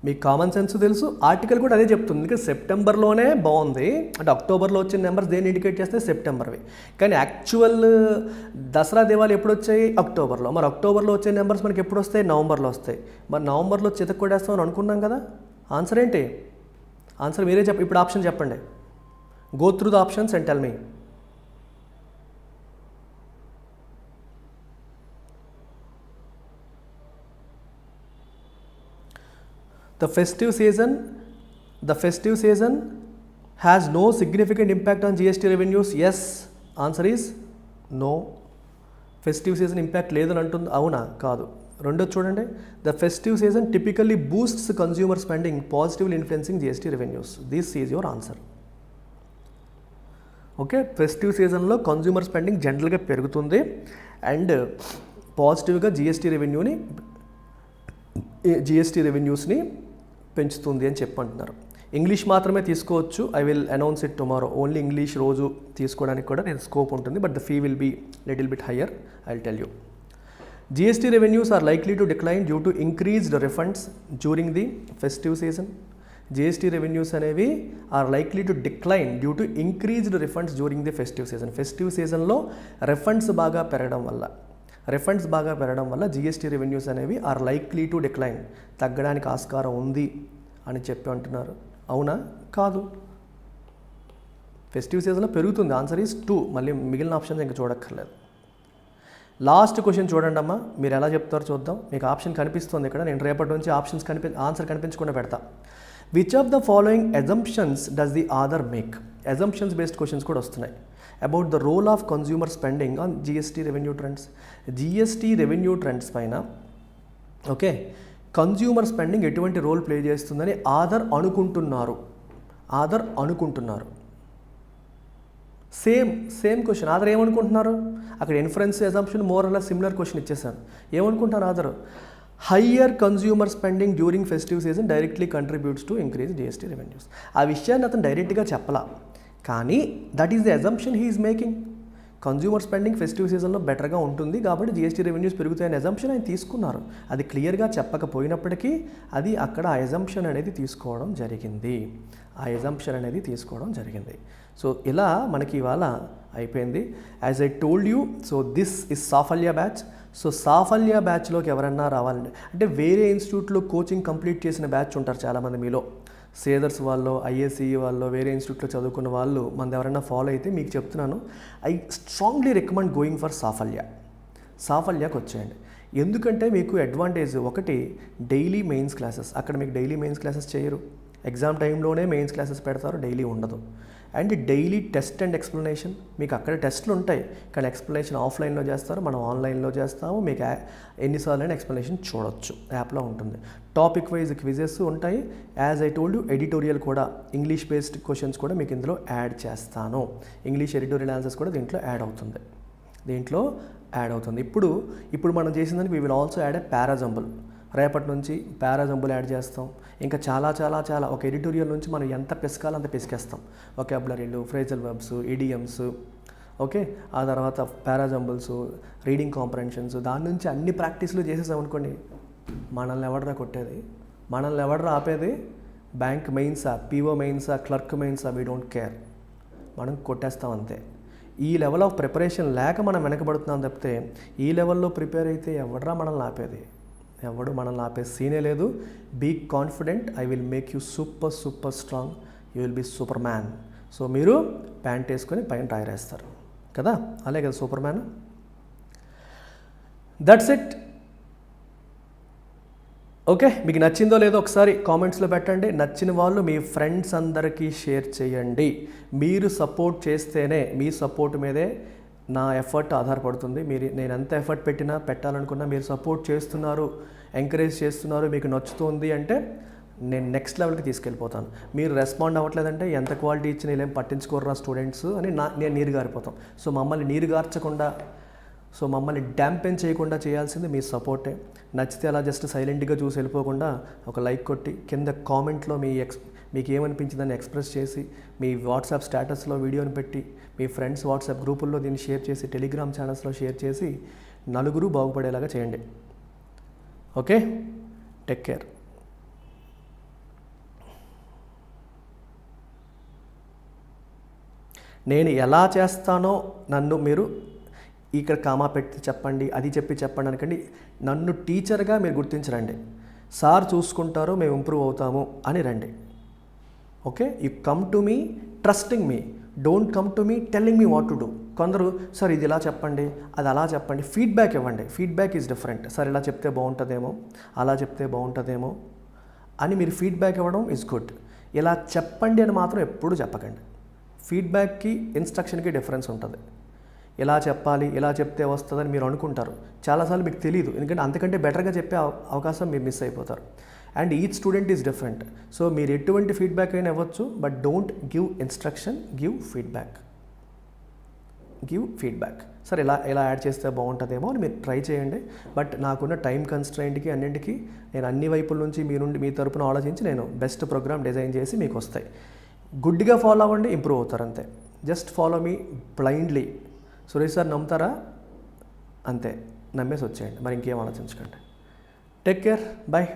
మీకు కామన్ సెన్స్ తెలుసు, ఆర్టికల్ కూడా అదే చెప్తుంది. ఇంకా సెప్టెంబర్లోనే బాగుంది, అంటే అక్టోబర్లో వచ్చిన నెంబర్స్ దేన్ని ఇండికేట్ చేస్తే సెప్టెంబర్వి. కానీ యాక్చువల్ దసరా దివాళీ ఎప్పుడు వచ్చాయి? అక్టోబర్లో. మరి అక్టోబర్లో వచ్చే నెంబర్స్ మనకి ఎప్పుడు వస్తాయి? నవంబర్లో వస్తాయి. మరి నవంబర్లో చితక్కొడేస్తామని అనుకున్నాం కదా. ఆన్సర్ ఏంటి? ఆన్సర్ మీరే ఇప్పుడు ఆప్షన్ చెప్పండి. Go through the options and tell me. The festive season has no significant impact on GST revenues. Yes, answer is no. Festive season impact లేదని అంటుంది, అవునా? కాదు. రెండోది చూడండి, the festive season typically boosts consumer spending, positively influencing GST revenues. This is your answer. Okay, festive సీజన్లో కన్జ్యూమర్ స్పెండింగ్ జనరల్గా పెరుగుతుంది అండ్ పాజిటివ్గా జిఎస్టీ రెవెన్యూస్ని పెంచుతుంది అని చెప్పంటున్నారు. ఇంగ్లీష్ మాత్రమే తీసుకోవచ్చు. I will announce it tomorrow. Only English రోజు తీసుకోవడానికి కూడా నేను స్కోప్ ఉంటుంది, but the fee will be little bit higher. I will tell you. GST revenues are likely to decline due to increased refunds during the festive season. GST revenues అనేవి are likely to decline due to increased refunds during the festive season. Festive సీజన్లో రిఫండ్స్ బాగా పెరగడం వల్ల జిఎస్టీ రెవెన్యూస్ అనేవి ఆర్ లైక్లీ టు డిక్లైన్, తగ్గడానికి ఆస్కారం ఉంది అని చెప్పి అంటున్నారు. అవునా? కాదు. ఫెస్టివ్ సీజన్లో పెరుగుతుంది. Answer is 2. మళ్ళీ మిగిలిన ఆప్షన్స్ ఇంకా చూడక్కర్లేదు. లాస్ట్ క్వశ్చన్ చూడండి అమ్మా, మీరు ఎలా చెప్తారో చూద్దాం. మీకు ఆప్షన్ కనిపిస్తుంది ఇక్కడ, నేను రేపటి నుంచి ఆన్సర్ కనిపించకుండా పెడతా. Which of the following assumptions does the author make? Assumptions based questions కూడా వస్తున్నాయి. About the role of consumer spending on GST revenue trends. GST revenue trends పైన ఓకే కన్జ్యూమర్ స్పెండింగ్ ఎటువంటి రోల్ ప్లే చేస్తుందని ఆథర్ అనుకుంటున్నారు. Same question. ఆథర్ ఏమనుకుంటున్నారు? అక్కడ ఇన్ఫరెన్స్ అజంప్షన్ మోర్ అలా సిమిలర్ క్వశ్చన్ ఇచ్చేసాను. ఏమనుకుంటున్నారు author? Higher consumer spending during festive season directly contributes to increase GST revenues. ఆ విషయాన్ని అతను డైరెక్ట్గా చెప్పలా, కానీ that is the assumption he is making. Consumer spending festive సీజన్లో బెటర్గా ఉంటుంది కాబట్టి జిఎస్టీ రెవెన్యూస్ పెరుగుతాయనే అజంప్షన్ ఆయన తీసుకున్నారు. అది క్లియర్గా చెప్పకపోయినప్పటికీ అది అక్కడ ఆ అజంప్షన్ అనేది తీసుకోవడం జరిగింది. సో ఇలా మనకి ఇవాళ అయిపోయింది. As I told you, so this is Saphalya batch. So Saphalya బ్యాచ్లోకి ఎవరన్నా రావాలంటే, అంటే వేరే ఇన్స్టిట్యూట్లో కోచింగ్ కంప్లీట్ చేసిన బ్యాచ్ ఉంటారు చాలామంది మీలో, సేదర్స్ వాళ్ళు, ఐఏసీ వాళ్ళు, వేరే ఇన్స్టిట్యూట్లో చదువుకున్న వాళ్ళు మనది ఎవరైనా ఫాలో అయితే మీకు చెప్తున్నాను, I strongly recommend going for సాఫల్యకి వచ్చేయండి. ఎందుకంటే మీకు అడ్వాంటేజ్ ఒకటి, డైలీ మెయిన్స్ క్లాసెస్. అక్కడ మీకు డైలీ మెయిన్స్ క్లాసెస్ చేయరు, ఎగ్జామ్ టైంలోనే మెయిన్స్ క్లాసెస్ పెడతారు, డైలీ ఉండదు. And daily test and explanation. మీకు అక్కడ టెస్ట్లు ఉంటాయి కానీ ఎక్స్ప్లెనేషన్ ఆఫ్లైన్లో చేస్తారు, మనం ఆన్లైన్లో చేస్తాము. మీకు ఎన్నిసార్లు అయినా ఎక్స్ప్లెనేషన్ చూడొచ్చు, యాప్లో ఉంటుంది. టాపిక్ వైజ్ క్విజెస్ ఉంటాయి. As I told you, editorial కూడా, ఇంగ్లీష్ బేస్డ్ క్వశ్చన్స్ కూడా మీకు ఇందులో యాడ్ చేస్తాను. ఇంగ్లీష్ ఎడిటోరియల్ ఆన్సర్స్ కూడా దీంట్లో యాడ్ అవుతుంది. ఇప్పుడు మనం చేసిందానికి we will also add a parajumble. రేపటి నుంచి పారాజంబుల్ యాడ్ చేస్తాం. ఇంకా చాలా ఒక ఎడిటోరియల్ నుంచి మనం ఎంత పిసకాలో అంత పిసికేస్తాం. వొకాబులరీలు, ఫ్రేజల్ వర్బ్స్, ఇడియమ్స్, ఓకే, ఆ తర్వాత పారాజంబుల్స్, రీడింగ్ కాంప్రహెన్షన్స్, దాని నుంచి అన్ని ప్రాక్టీస్లు చేసేసాం అనుకోండి, మనల్ని ఎవడరా కొట్టేది, మనల్ని ఎవడరా ఆపేది? బ్యాంక్ మెయిన్సా, పీఓ మెయిన్సా, క్లర్క్ మెయిన్సా, వీ డోంట్ కేర్, మనం కొట్టేస్తాం అంతే. ఈ లెవెల్ ఆఫ్ ప్రిపరేషన్ లేక మనం వెనకబడుతున్నాం తప్పితే, ఈ లెవెల్లో ప్రిపేర్ అయితే ఎవడరా మనల్ని ఆపేది? ఎవడు మనల్ని ఆపే సీనే లేదు. Be confident, I will make you super strong, you will be super man. So మీరు ప్యాంట్ వేసుకొని పైన టైర్ వేస్తారు కదా, అలాగే కదా super man. That's it. Okay, మీకు నచ్చిందో లేదో ఒకసారి కామెంట్స్లో పెట్టండి. నచ్చిన వాళ్ళు మీ ఫ్రెండ్స్ అందరికీ షేర్ చేయండి. మీరు సపోర్ట్ చేస్తేనే, మీ సపోర్ట్ మీదే నా ఎఫర్ట్ ఆధారపడుతుంది. నేను ఎంత ఎఫర్ట్ పెట్టాలనుకున్నా మీరు సపోర్ట్ చేస్తున్నారు, ఎంకరేజ్ చేస్తున్నారు, మీకు నచ్చుతుంది అంటే నేను నెక్స్ట్ లెవెల్కి తీసుకెళ్ళిపోతాను. మీరు రెస్పాండ్ అవ్వట్లేదంటే ఎంత క్వాలిటీ ఇచ్చినా ఇలా పట్టించుకోర్రా స్టూడెంట్స్ అని నేను నీరు గారిపోతాం. సో మమ్మల్ని నీరు గార్చకుండా, సో మమ్మల్ని డ్యాంపెన్ చేయకుండా చేయాల్సింది మీ సపోర్టే. నచ్చితే అలా జస్ట్ సైలెంట్గా చూసి వెళ్ళిపోకుండా ఒక లైక్ కొట్టి కింద కామెంట్లో మీకు ఏమనిపించిందని ఎక్స్ప్రెస్ చేసి, మీ వాట్సాప్ స్టేటస్లో వీడియోని పెట్టి, మీ ఫ్రెండ్స్ వాట్సాప్ గ్రూపుల్లో దీన్ని షేర్ చేసి, టెలిగ్రామ్ ఛానల్స్లో షేర్ చేసి నలుగురు బాగుపడేలాగా చేయండి. Okay, take care. నేను ఎలా చేస్తానో నన్ను మీరు ఇక్కడ కామా పెట్టి చెప్పండి, అది చెప్పండి అనకండి. నన్ను టీచర్గా మీరు గుర్తించరండి. సార్ చూసుకుంటారో మేము ఇంప్రూవ్ అవుతాము అని రండి. Okay, you come to me trusting me, don't come to me telling me what to do. కొందరు సార్ ఇది ఇలా చెప్పండి, అది అలా చెప్పండి, ఫీడ్బ్యాక్ ఇవ్వండి. Feedback is different. సార్ ఇలా చెప్తే బాగుంటుందేమో, అలా చెప్తే బాగుంటుందేమో అని మీరు ఫీడ్బ్యాక్ ఇవ్వడం ఈజ్ గుడ్. ఇలా చెప్పండి అని మాత్రం ఎప్పుడూ చెప్పకండి. ఫీడ్బ్యాక్కి ఇన్స్ట్రక్షన్కి డిఫరెన్స్ ఉంటుంది. ఇలా చెప్పాలి, ఇలా చెప్తే వస్తుందని మీరు అనుకుంటారు, చాలాసార్లు మీకు తెలియదు. ఎందుకంటే అంతకంటే బెటర్గా చెప్పే అవకాశం మీరు మిస్ అయిపోతారు. And each student is different. So మీరు ఎటువంటి ఫీడ్బ్యాక్ అయినా ఇవ్వచ్చు, but don't give instruction, give feedback. Sir ఇలా యాడ్ చేస్తే బాగుంటుందేమో అని మీరు ట్రై చేయండి. బట్ నాకున్న టైం కన్స్ట్రైంట్కి అన్నింటికి నేను అన్ని వైపుల నుంచి మీ తరపున ఆలోచించి నేను బెస్ట్ ప్రోగ్రామ్ డిజైన్ చేసి మీకు వస్తాయి. గుడ్డిగా ఫాలో అవ్వండి, ఇంప్రూవ్ అవుతారు అంతే. Just follow me blindly. Suresh sir నమ్ముతారా? అంతే, నమ్మేసి వచ్చేయండి, మరి ఇంకేం ఆలోచించకండి. Take care, bye.